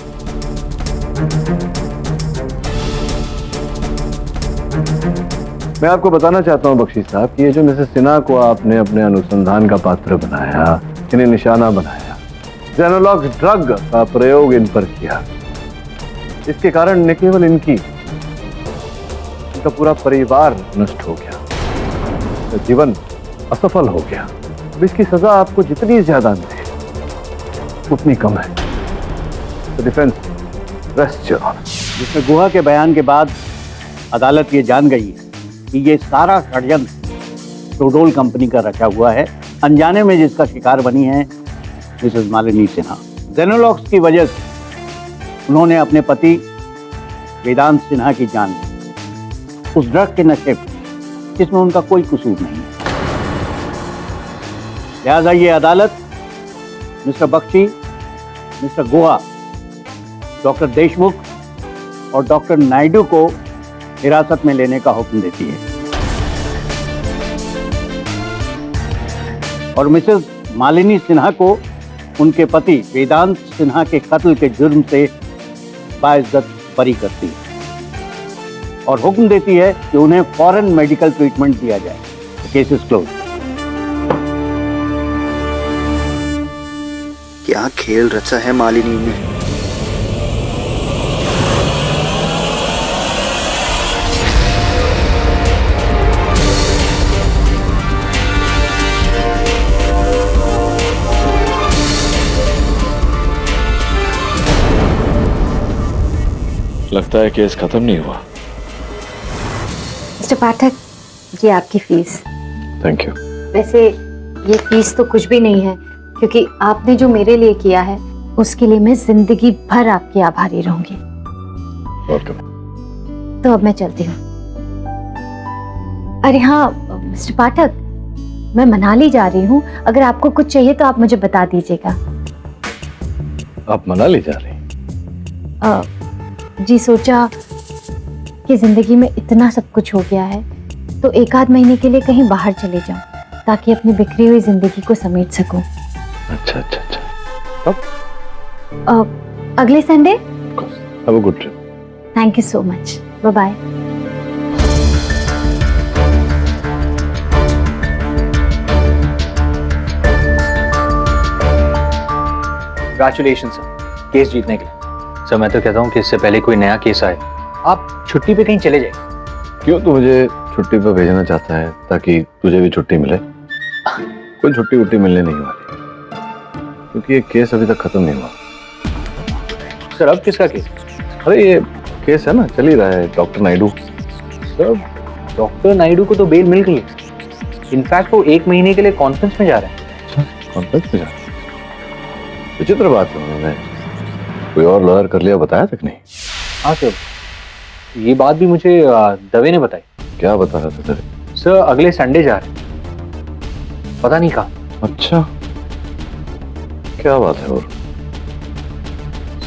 मैं आपको बताना चाहता हूं बख्शी साहब कि ये जो मिसेस सिन्हा को आपने अपने अनुसंधान का पात्र बनाया, इन्हें निशाना बनाया, जेनोलॉक्स ड्रग का प्रयोग इन पर किया, इसके कारण न केवल इनका पूरा परिवार नष्ट हो गया, जीवन असफल हो गया। अब इसकी सजा आपको जितनी ज्यादा मिले उतनी कम है। तो डिफेंस रेस्ट योर ऑनर। जिसमें गुहा के बयान के बाद अदालत ये जान गई है कि ये सारा षड्यंत्र प्रोडोल कंपनी का रचा हुआ है, अनजाने में जिसका शिकार बनी है मिसेस मालिनी सिन्हा। जेनोलॉक्स की वजह से उन्होंने अपने पति वेदांत सिन्हा की जान ली, उस ड्रग के नशे में जिसमें उनका कोई कसूर नहीं। लिहाजा ये अदालत मिस्टर बख्शी, मिस्टर गुहा, डॉक्टर देशमुख और डॉक्टर नायडू को हिरासत में लेने का हुक्म देती है और मिसेस मालिनी सिन्हा को उनके पति वेदांत सिन्हा के कत्ल के जुर्म से बाइज्जत बरी करती है और हुक्म देती है कि उन्हें फौरन मेडिकल ट्रीटमेंट दिया जाए। Case is close. क्या खेल रचा है मालिनी ने? लगता है केस खत्म नहीं हुआ। मिस्टर पाठक, ये आपकी फीस। Thank you. वैसे ये फीस तो कुछ भी नहीं है, क्योंकि आपने जो मेरे लिए किया है उसके लिए मैं जिंदगी भर आपकी आभारी रहूंगी। तो अब मैं चलती हूँ। अरे हाँ मिस्टर पाठक, मैं मनाली जा रही हूँ, अगर आपको कुछ चाहिए तो आप मुझे बता दीजिएगा। आप मनाली जा रही हैं? जी, सोचा कि जिंदगी में इतना सब कुछ हो गया है तो एक आध महीने के लिए कहीं बाहर चले जाऊं, ताकि अपनी बिखरी हुई जिंदगी को समेट सकूं। अच्छा अच्छा अच्छा। कब? अगले Sunday. Have a good trip. Thank you so much. Bye bye. Congratulation sir, case जीतने के लिए। सर मैं तो कहता हूँ कि इससे पहले कोई नया केस आए आप छुट्टी पे कहीं चले जाए। क्यों तू मुझे छुट्टी पे भेजना चाहता है ताकि तुझे भी छुट्टी मिले? कोई छुट्टी वुट्टी मिलने नहीं वाली, क्योंकि ये केस अभी तक खत्म नहीं हुआ। सर अब किसका केस? अरे ये केस है ना, चल ही रहा है, doctor Naidu. Sir doctor Naidu को तो बेल मिल गई है। इनफैक्ट वो 1 महीने के लिए कॉन्फ्रेंस में जा रहे हैं। अच्छा, कॉन्फ्रेंस में जा रहे हैं? विचित्र बात है, उन्होंने कोई और लॉयर कर लिया, बताया तक नहीं? हाँ सर, ये बात भी मुझे दवे ने बताई। क्या बता रहा था दवे? सर अगले संडे जा रहे हैं, पता नहीं कहाँ। अच्छा, क्या बात है। और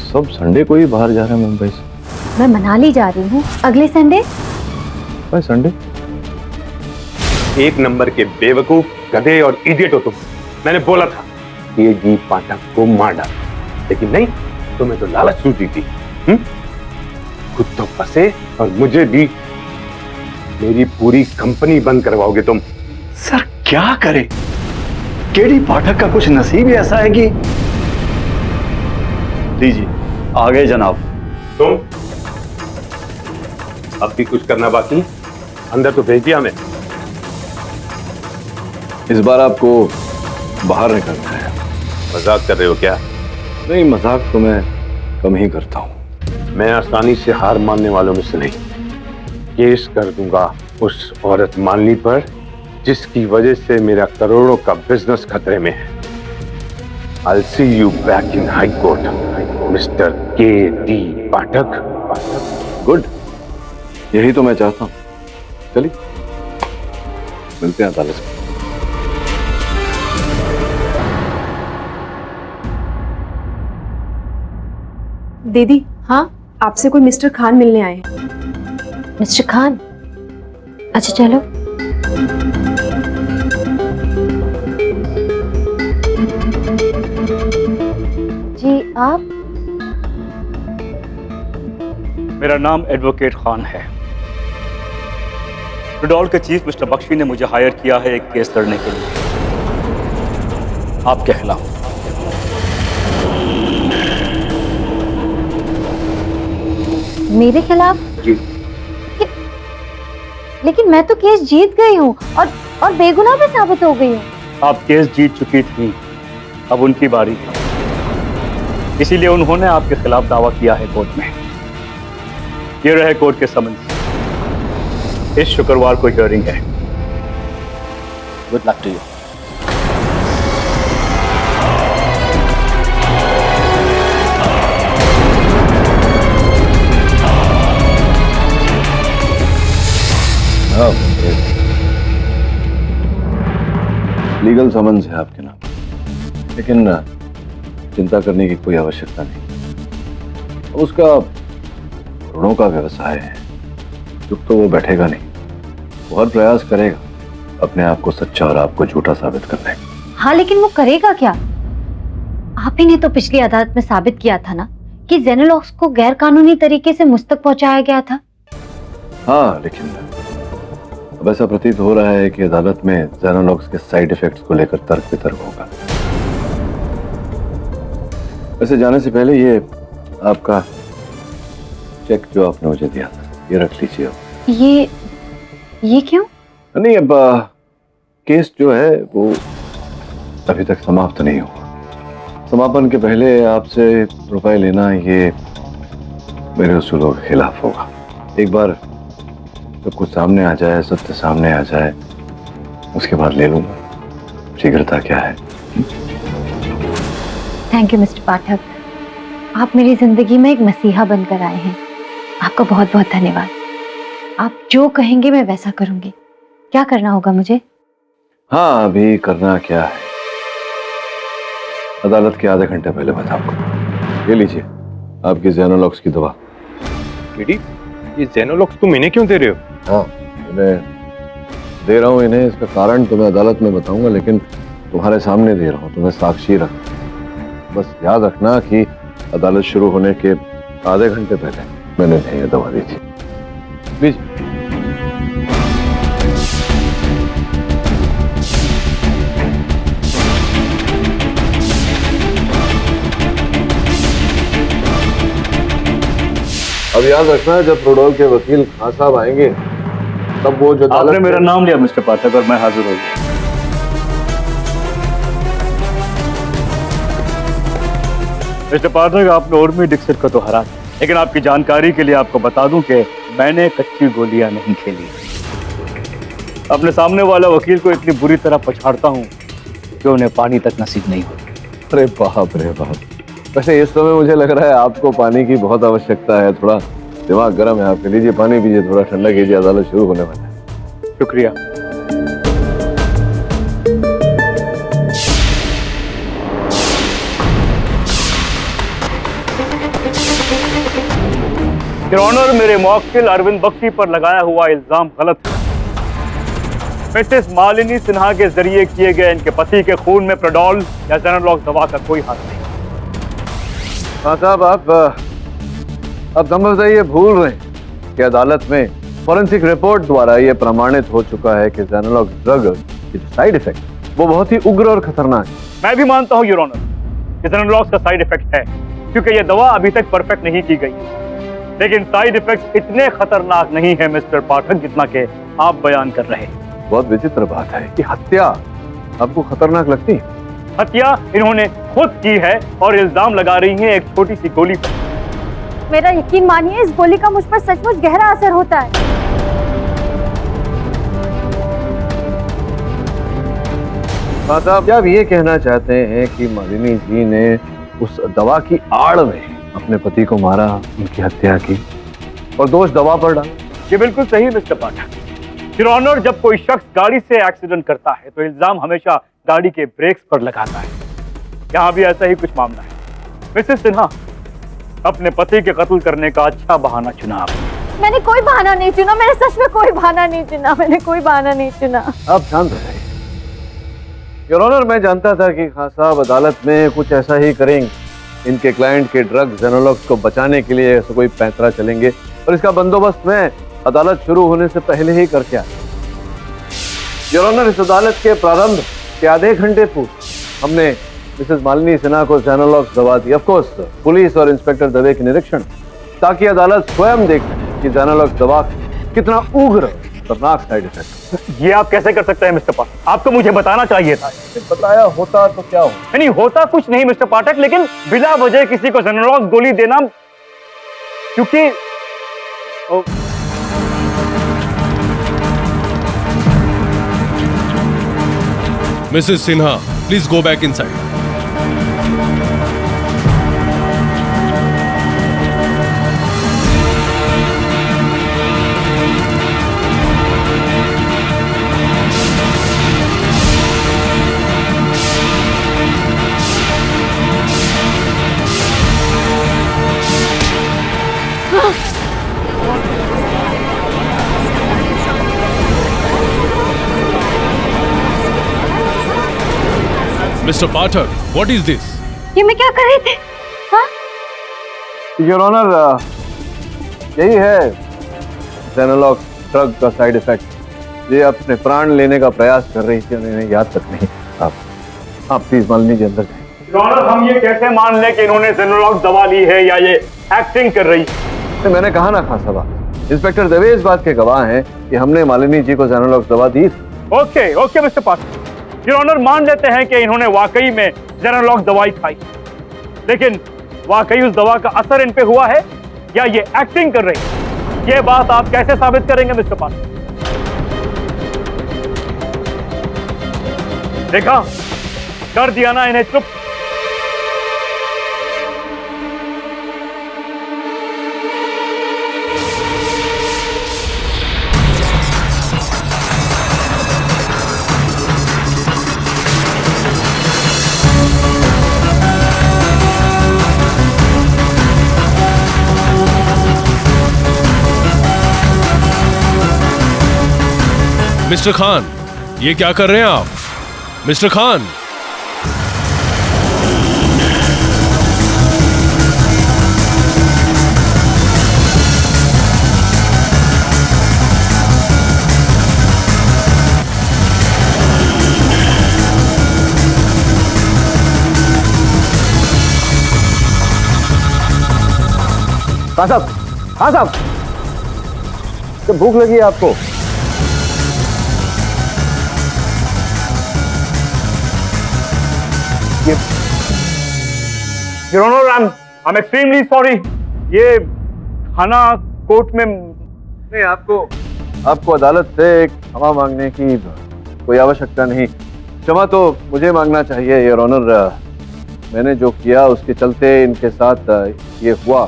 सब संडे को ही बाहर जा रहे हैं मुंबई से? मैं मनाली जा रही हूँ अगले संडे। भाई संडे? 1 नंबर के बेवकूफ, गधे और इडियट हो तुम। मैंने बोला था ये जी पाठक को मार डाल, लेकिन नहीं, तुम्हें तो लालच सूझी थी। खुद तो फंसे और मुझे भी। मेरी पूरी कंपनी बंद करवाओगे तुम। सर क्या करे, केडी पाठक का कुछ नसीब ही ऐसा है कि। लीजिए आ गए जनाब। तुम अब भी कुछ करना बाकी? अंदर तो भेज दिया हमें। इस बार आपको बाहर निकलना है। मजाक कर रहे हो क्या? नहीं, मजाक तो मैं कम ही करता हूँ। मैं आसानी से हार मानने वालों में से नहीं। केस कर दूंगा उस औरत मालिनी पर जिसकी वजह से मेरा करोड़ों का बिजनेस खतरे में है। I'll see you back in High Court, Mr. K.D. Pathak. Good, यही तो मैं चाहता हूँ। चलिए मिलते हैं अदालत में। दीदी, हाँ, आपसे कोई मिस्टर खान मिलने आए हैं। मिस्टर खान? अच्छा चलो। जी आप? मेरा नाम एडवोकेट खान है। प्रोडोल के चीफ मिस्टर बख्शी ने मुझे हायर किया है एक केस लड़ने के लिए आपके खिलाफ। मेरे खिलाफ? जी। लेकिन मैं तो केस जीत गई हूँ और बेगुनाह भी साबित हो गई हूँ। आप केस जीत चुकी थी, अब उनकी बारी है, इसीलिए उन्होंने आपके खिलाफ दावा किया है कोर्ट में। ये रहे कोर्ट के समन्स। इस शुक्रवार को हियरिंग है। Good luck to you. Legal summons है आपके नाम, लेकिन चिंता करने की कोई आवश्यकता नहीं। उसका करोड़ों का व्यवसाय है, चुप तो वो बैठेगा नहीं। वो हर प्रयास करेगा अपने आप को सच्चा और आपको झूठा साबित करने का। हाँ, लेकिन वो करेगा क्या? आप ही ने तो पिछली अदालत में साबित किया था ना कि जेनोलॉक्स को गैर कानूनी तरीके से मुझ तक पहुंचाया गया था। हाँ, लेकिन अब ऐसा प्रतीत हो रहा है कि अदालत में जेनोलॉक्स के साइड इफेक्ट्स को लेकर तर्क वितर्क होगा। वैसे जाने से पहले ये आपका चेक जो आपने मुझे दिया था, ये रख लीजिए। ये क्यों? नहीं, अब केस जो है वो अभी तक समाप्त नहीं हुआ। समापन के पहले आपसे रुपए लेना ये मेरे उसूलों के खिलाफ होगा। एक बार जब कुछ सामने आ जाए, सत्य सामने आ जाए, उसके बाद ले लूंगा। शीघ्रता क्या है। थैंक यू मिस्टर पाठक, आप मेरी जिंदगी में एक मसीहा बनकर आए हैं। आपका बहुत बहुत धन्यवाद। आप जो कहेंगे मैं वैसा करूंगी। क्या करना होगा मुझे? हाँ, अभी करना क्या है, अदालत के आधे घंटे पहले बताऊंगा। ये लीजिए आपकी जेनोलॉक्स की दवा। ये जेनोलॉक्स तुम इन्हें क्यों दे रहे हो? हाँ, मैं दे रहा हूँ इन्हें, इसका कारण तो मैं अदालत में बताऊंगा, लेकिन तुम्हारे सामने दे रहा हूँ, तुम्हें साक्षी रख। बस याद रखना कि अदालत शुरू होने के आधे घंटे पहले मैंने इन्हें ये दवा दी थी। लीजिए। अब याद रखना, जब प्रोडोल के वकील खान साहब आएंगे तब वो जो आपने मेरा नाम लिया मिस्टर पाठक और मैं हाजिर हो गया। मिस्टर पाठक, आपने उर्मी डिक्सट को तो हरा दिया, लेकिन आपकी जानकारी के लिए आपको बता दूं कि मैंने कच्ची गोलियां नहीं खेली। अपने सामने वाला वकील को इतनी बुरी तरह पछाड़ता हूं कि उन्हें पानी तक नसीब नहीं होती। अरे बाप रे बाप। वैसे इस समय मुझे लग रहा है आपको पानी की बहुत आवश्यकता है। थोड़ा दिमाग गर्म है आपके। लीजिए पानी पीजिए, थोड़ा ठंडा कीजिए, अदालत शुरू होने वाला है। शुक्रिया। योर ऑनर, मेरे मौक्किल अरविंद बख्शी पर लगाया हुआ इल्जाम गलत है। मिसेस मालिनी सिन्हा के जरिए किए गए इनके पति के खून में प्रोडोल या जेनोलॉक्स दवा का कोई हाथ नहीं। हाँ साहब, आप संभवतः ये भूल रहे हैं कि अदालत में फॉरेंसिक रिपोर्ट द्वारा ये प्रमाणित हो चुका है कि जेनोलॉक्स ड्रग के साइड इफेक्ट वो बहुत ही उग्र और खतरनाक है। मैं भी मानता हूँ योर ऑनर कि जेनोलॉक्स का साइड इफेक्ट है, क्योंकि ये दवा अभी तक परफेक्ट नहीं की गई। लेकिन साइड इफेक्ट्स इतने खतरनाक नहीं है मिस्टर पाठक जितना कि आप बयान कर रहे हैं। बहुत विचित्र बात है कि हत्या आपको खतरनाक लगती है? हत्या इन्होंने खुद की है और इल्जाम लगा रही हैं एक छोटी सी गोली पर। मेरा यकीन मानिए, इस गोली का मुझ पर सचमुच गहरा असर होता है। साहब, क्या आप ये कहना चाहते हैं कि मालिनी जी ने उस दवा की आड़ में अपने पति को मारा, उनकी हत्या की और दोष दवा पर डाला? ये बिल्कुल सही मिस्टर पाठक। योर ऑनर, जब कोई शख्स गाड़ी से एक्सीडेंट करता है तो इल्जाम हमेशा गाड़ी के ब्रेक्स पर लगाता है। यहाँ भी ऐसा ही कुछ मामला है। मिसेस सिन्हा, अपने पति के कत्ल करने का अच्छा बहाना चुना आपने। मैंने कोई बहाना नहीं चुना, मैंने सच में कोई बहाना नहीं चुना, मैंने कोई बहाना नहीं चुना। आप शांत रहिए। योर ऑनर, मैं जानता था कि खान साहब अदालत में कुछ ऐसा ही करेंगे। इनके क्लाइंट के ड्रग जेनोलॉक्स को बचाने के लिए ऐसा कोई पैंतरा चलेंगे और इसका बंदोबस्त मैं अदालत शुरू होने से पहले ही करके आया। योर ऑनर, इस अदालत के प्रारंभ के आधे घंटे पूर्व हमने मिसेस मालिनी सिन्हा को जेनोलॉक्स दवा दी। ऑफ कोर्स पुलिस और इंस्पेक्टर दवे के निरीक्षण, ताकि अदालत स्वयं देख सके कि जेनोलॉक्स दवा कितना उग्र खतरनाक साइड इफेक्ट। ये आप कैसे कर सकते हैं मिस्टर पाठक? आपको मुझे बताना चाहिए था। बताया होता तो क्या हो? नहीं होता कुछ नहीं मिस्टर पाठक, लेकिन बिना वजह किसी को जेनोलॉक्स गोली देना, क्योंकि Mrs. Sinha, please go back inside. Mr. Pathak, what is this? ये मैं क्या कर रही थी? हाँ? योर ऑनर, यही है जेनोलॉक्स ड्रग का साइड इफेक्ट। ये अपने प्राण लेने का प्रयास कर रही थी, उन्हें याद तक नहीं। आप प्लीज मालिनी जी अंदर जाइए। योर ऑनर, हम ये कैसे मान लें कि इन्होंने जेनोलॉक्स दवा ली है या ये एक्टिंग कर रही है? मैंने कहा ना खान साहब, इंस्पेक्टर दवे इस बात के गवाह हैं कि हमने मालिनी जी को जेनोलॉक्स दवा दी। Okay okay mister Pathak, your honour, मान लेते हैं कि इन्होंने वाकई में जेनोलॉक्स दवाई खाई, लेकिन वाकई उस दवा का असर इन पे हुआ है या ये एक्टिंग कर रही है? ये बात आप कैसे साबित करेंगे मिस्टर पाठक? देखा, कर दिया ना इन्हें चुप। मिस्टर खान, ये क्या कर रहे हैं आप? मिस्टर खान, खान साहब, खान साहब, तो भूख लगी है आपको? Your honour, I am extremely sorry. ये खाना कोर्ट में नहीं, आपको अदालत से क्षमा मांगने की कोई आवश्यकता नहीं। क्षमा तो मुझे मांगना चाहिए योर ऑनर। मैंने जो किया उसके चलते इनके साथ ये हुआ।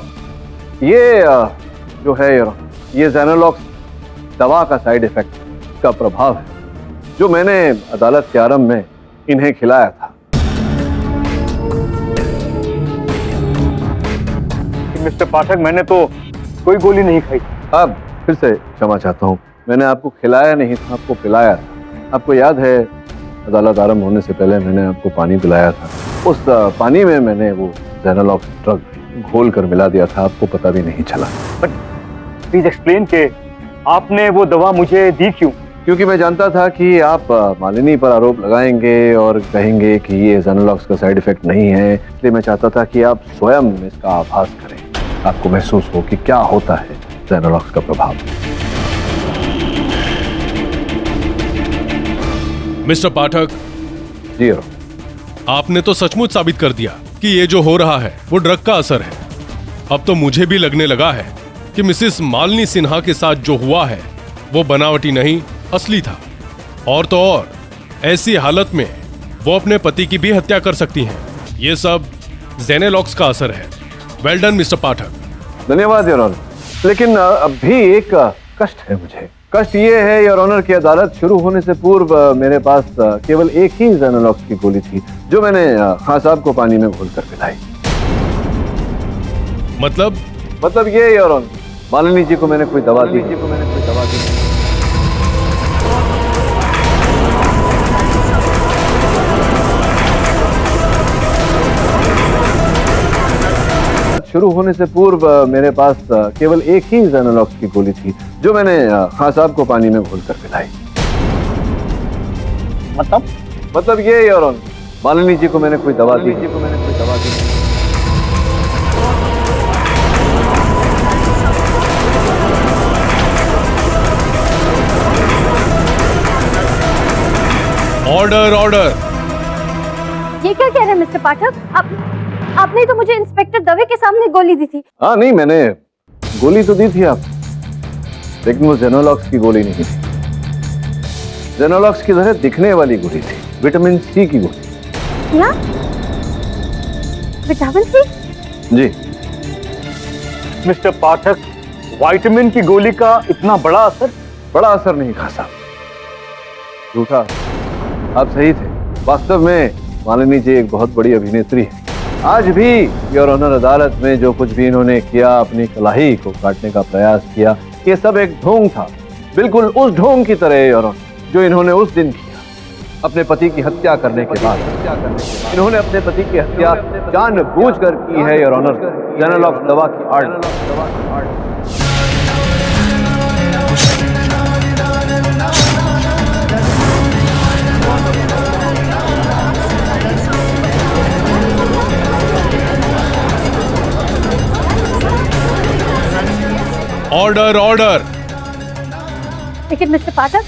ये जो है योर ऑनर, ये जेनोलॉक्स दवा का साइड इफेक्ट का प्रभाव है जो मैंने अदालत के आरंभ में इन्हें खिलाया था। मिस्टर पाठक, मैंने तो कोई गोली नहीं खाई। अब फिर से क्षमा चाहता हूँ, मैंने आपको खिलाया नहीं था, आपको पिलाया था। आपको याद है अदालत आरंभ होने से पहले मैंने आपको पानी पिलाया था। उस पानी में मैंने वो जेनोलॉक्स ड्रग घोल कर मिला दिया था, आपको पता भी नहीं चला। बट प्लीज एक्सप्लेन के आपने वो दवा मुझे दी क्यों? क्योंकि मैं जानता था कि आप मालिनी पर आरोप लगाएंगे और कहेंगे कि ये जेनोलॉक्स का साइड इफेक्ट नहीं है, इसलिए मैं चाहता था कि आप स्वयं इसका आभास करें, आपको महसूस हो कि क्या होता है जेनोलॉक्स का प्रभाव। मिस्टर पाठक। जी आपने तो सचमुच साबित कर दिया कि ये जो हो रहा है वो ड्रग का असर है। अब तो मुझे भी लगने लगा है कि मिसेस मालिनी सिन्हा के साथ जो हुआ है वो बनावटी नहीं, असली था। और तो और ऐसी हालत में वो अपने पति की भी हत्या कर सकती हैं। ये सब जेनेलॉक्स का असर है। वेल डन मिस्टर पाठक। धन्यवाद योर ऑनर। लेकिन अभी एक कष्ट है मुझे। कष्ट ये है योर ऑनर की अदालत शुरू होने से पूर्व मेरे पास केवल एक ही जेनेलॉक्स की गोली थी जो मैंने खान साहब को पानी में घोलकर पिलाई। मतलब ये योर ऑनर, मालिनी जी को मैंने कोई दवा दी। शुरू होने से पूर्व मेरे पास केवल एक ही जेनेलॉक्स की गोली थी जो मैंने खान साहब को पानी में घोलकर पिलाई। मतलब ये योर ऑनर, मालिनी जी को मैंने कोई दवा दी। Order order. ये क्या कह रहे हैं मिस्टर पाठक? आपने तो मुझे इंस्पेक्टर दवे के सामने गोली दी थी। हाँ नहीं, मैंने गोली तो दी थी आप, लेकिन वो जेनोलॉक्स की गोली नहीं थी। जेनोलॉक्स की तरह दिखने वाली गोली थी, विटामिन सी की गोली। क्या? Vitamin C? जी मिस्टर पाठक, विटामिन की गोली का इतना बड़ा असर? बड़ा असर नहीं खान साहब, झूठा। आप सही थे। वास्तव में मालिनी जी एक बहुत बड़ी अभिनेत्री है। आज भी योर ऑनर अदालत में जो कुछ भी इन्होंने किया, अपनी कलाई को काटने का प्रयास किया, ये सब एक ढोंग था, बिल्कुल उस ढोंग की तरह योर ऑनर जो इन्होंने उस दिन किया अपने पति की हत्या करने के बाद। इन्होंने अपने पति की हत्या जानबूझकर की है योर ऑनर, जेनोलॉक्स दवा की आड़ में। Order order. लेकिन मिस्टर पाठक,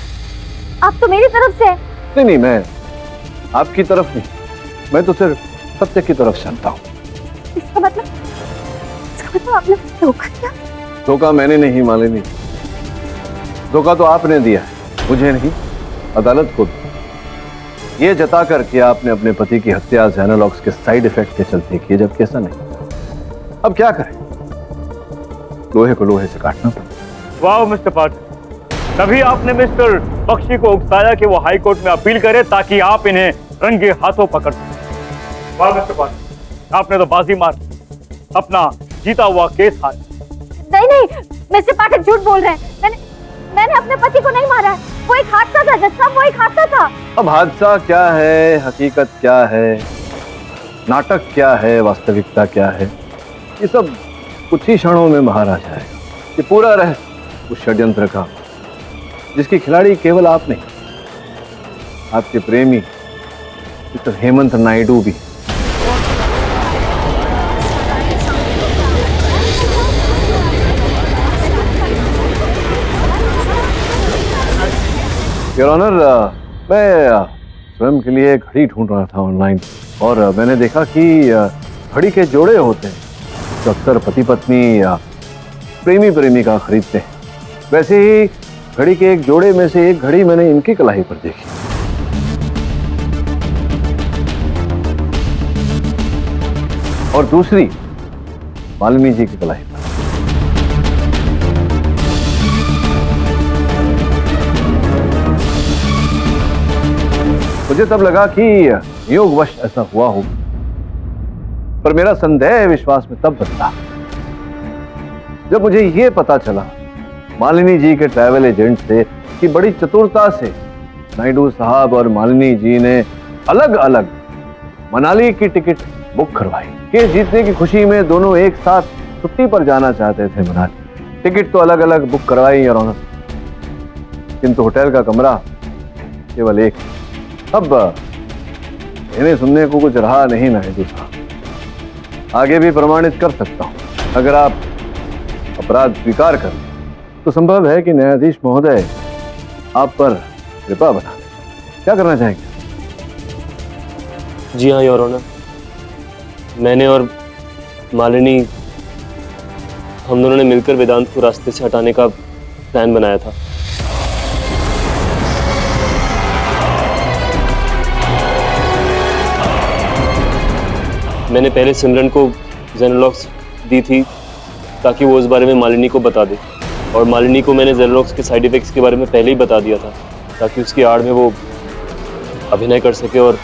आप तो मेरी तरफ से हैं। नहीं, मैं आपकी तरफ नहीं, मैं तो सिर्फ सत्य की तरफ चलता हूँ। इसका मतलब आपने मुझे धोखा दिया? धोखा मैंने नहीं मालिनी, धोखा तो आपने दिया है, मुझे नहीं, अदालत को। ये जताकर कि आपने अपने पति की हत्या जेनोलॉक्स के साइड इफेक्ट के चलते की, जबकि ऐसा नहीं। अब क्या करें, लोहे को लोहे से काटना पड़ा। वाह मिस्टर पाठक, तभी आपने मिस्टर बख्शी को उकसाया कि वो हाई कोर्ट में अपील करे ताकि आप इन्हें रंगे हाथों पकड़ सकें। वाह मिस्टर पाठक, आपने तो बाजी मार अपना जीता हुआ केस हारा। नहीं, मिस्टर पाठक झूठ बोल रहे हैं। मैंने अपने पति को नहीं मारा है, वो एक हादसा था जज साहब, वो एक हादसा था। अब हादसा क्या है, हकीकत क्या है, नाटक क्या है, वास्तविकता क्या है, ये सब कुछ ही क्षणों में बाहर आ जाएगा। ये पूरा रहस्य उस षड्यंत्र का जिसकी खिलाड़ी केवल आप नहीं, आपके प्रेमी मिस्टर हेमंत नायडू भी। योर ऑनर, मैं स्वयं के लिए घड़ी ढूंढ रहा था ऑनलाइन और मैंने देखा कि घड़ी के जोड़े होते हैं जो अक्सर पति पत्नी या प्रेमी प्रेमिका खरीदते हैं। वैसे ही घड़ी के एक जोड़े में से एक घड़ी मैंने इनकी कलाई पर देखी। और दूसरी मालिनी जी की कलाई पर। मुझे तब लगा कि योगवश ऐसा हुआ हो, पर मेरा संदेह विश्वास में तब बदला जब मुझे यह पता चला मालिनी जी के ट्रैवल एजेंट से कि बड़ी चतुरता से नायडू साहब और मालिनी जी ने अलग अलग मनाली की टिकट बुक करवाई। केस जीतने की खुशी में दोनों एक साथ छुट्टी पर जाना चाहते थे मनाली। टिकट तो अलग अलग बुक करवाई और ऑनर, किंतु होटल का कमरा केवल एक। अब इन्हें सुनने को कुछ रहा नहीं नायडू साहब। आगे भी प्रमाणित कर सकता हूं, अगर आप अपराध स्वीकार करें तो संभव है कि न्यायाधीश महोदय आप पर कृपा बना दें। क्या करना चाहेंगे? जी हाँ योर ऑनर, मैंने और मालिनी हम दोनों ने मिलकर वेदांत को रास्ते से हटाने का प्लान बनाया था। मैंने पहले सिमरन को जेनोलॉक्स दी थी ताकि वो उस बारे में मालिनी को बता दे, और मालिनी को मैंने जेनोलॉक्स के साइड इफेक्ट्स के बारे में पहले ही बता दिया था ताकि उसकी आड़ में वो अभिनय कर सके और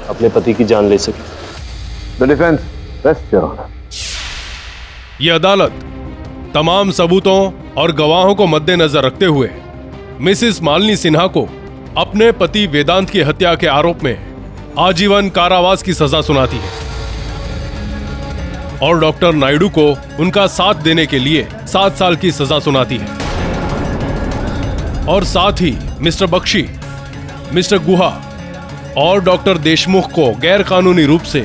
अपने पति की जान ले सके। The defence rest your honour. ये अदालत तमाम सबूतों और गवाहों को मद्देनजर रखते हुए मिसेस मालिनी सिन्हा को अपने पति वेदांत की हत्या के आरोप में आजीवन कारावास की सजा सुनाती है और डॉक्टर नायडू को उनका साथ देने के लिए 7 साल की सजा सुनाती है और साथ ही मिस्टर बख्शी, मिस्टर गुहा और डॉक्टर देशमुख को गैरकानूनी रूप से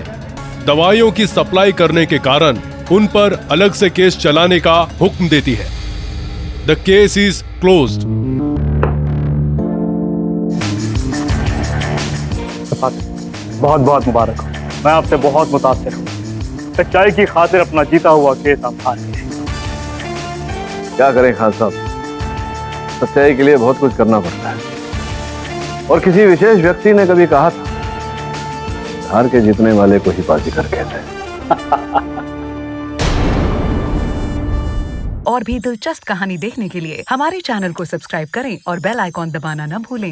दवाइयों की सप्लाई करने के कारण उन पर अलग से केस चलाने का हुक्म देती है। The case is closed. बहुत बहुत मुबारक हो। मैं आपसे बहुत मुतासिर हूँ। सच्चाई की खातिर अपना जीता हुआ केस आप हार गए। क्या करें खान साहब, सच्चाई के लिए बहुत कुछ करना पड़ता है। और किसी विशेष व्यक्ति ने कभी कहा था, हार के जीतने वाले को ही बाजीगर कहते हैं। और भी दिलचस्प कहानी देखने के लिए हमारे चैनल को सब्सक्राइब करें और बेल आइकॉन दबाना न भूलें।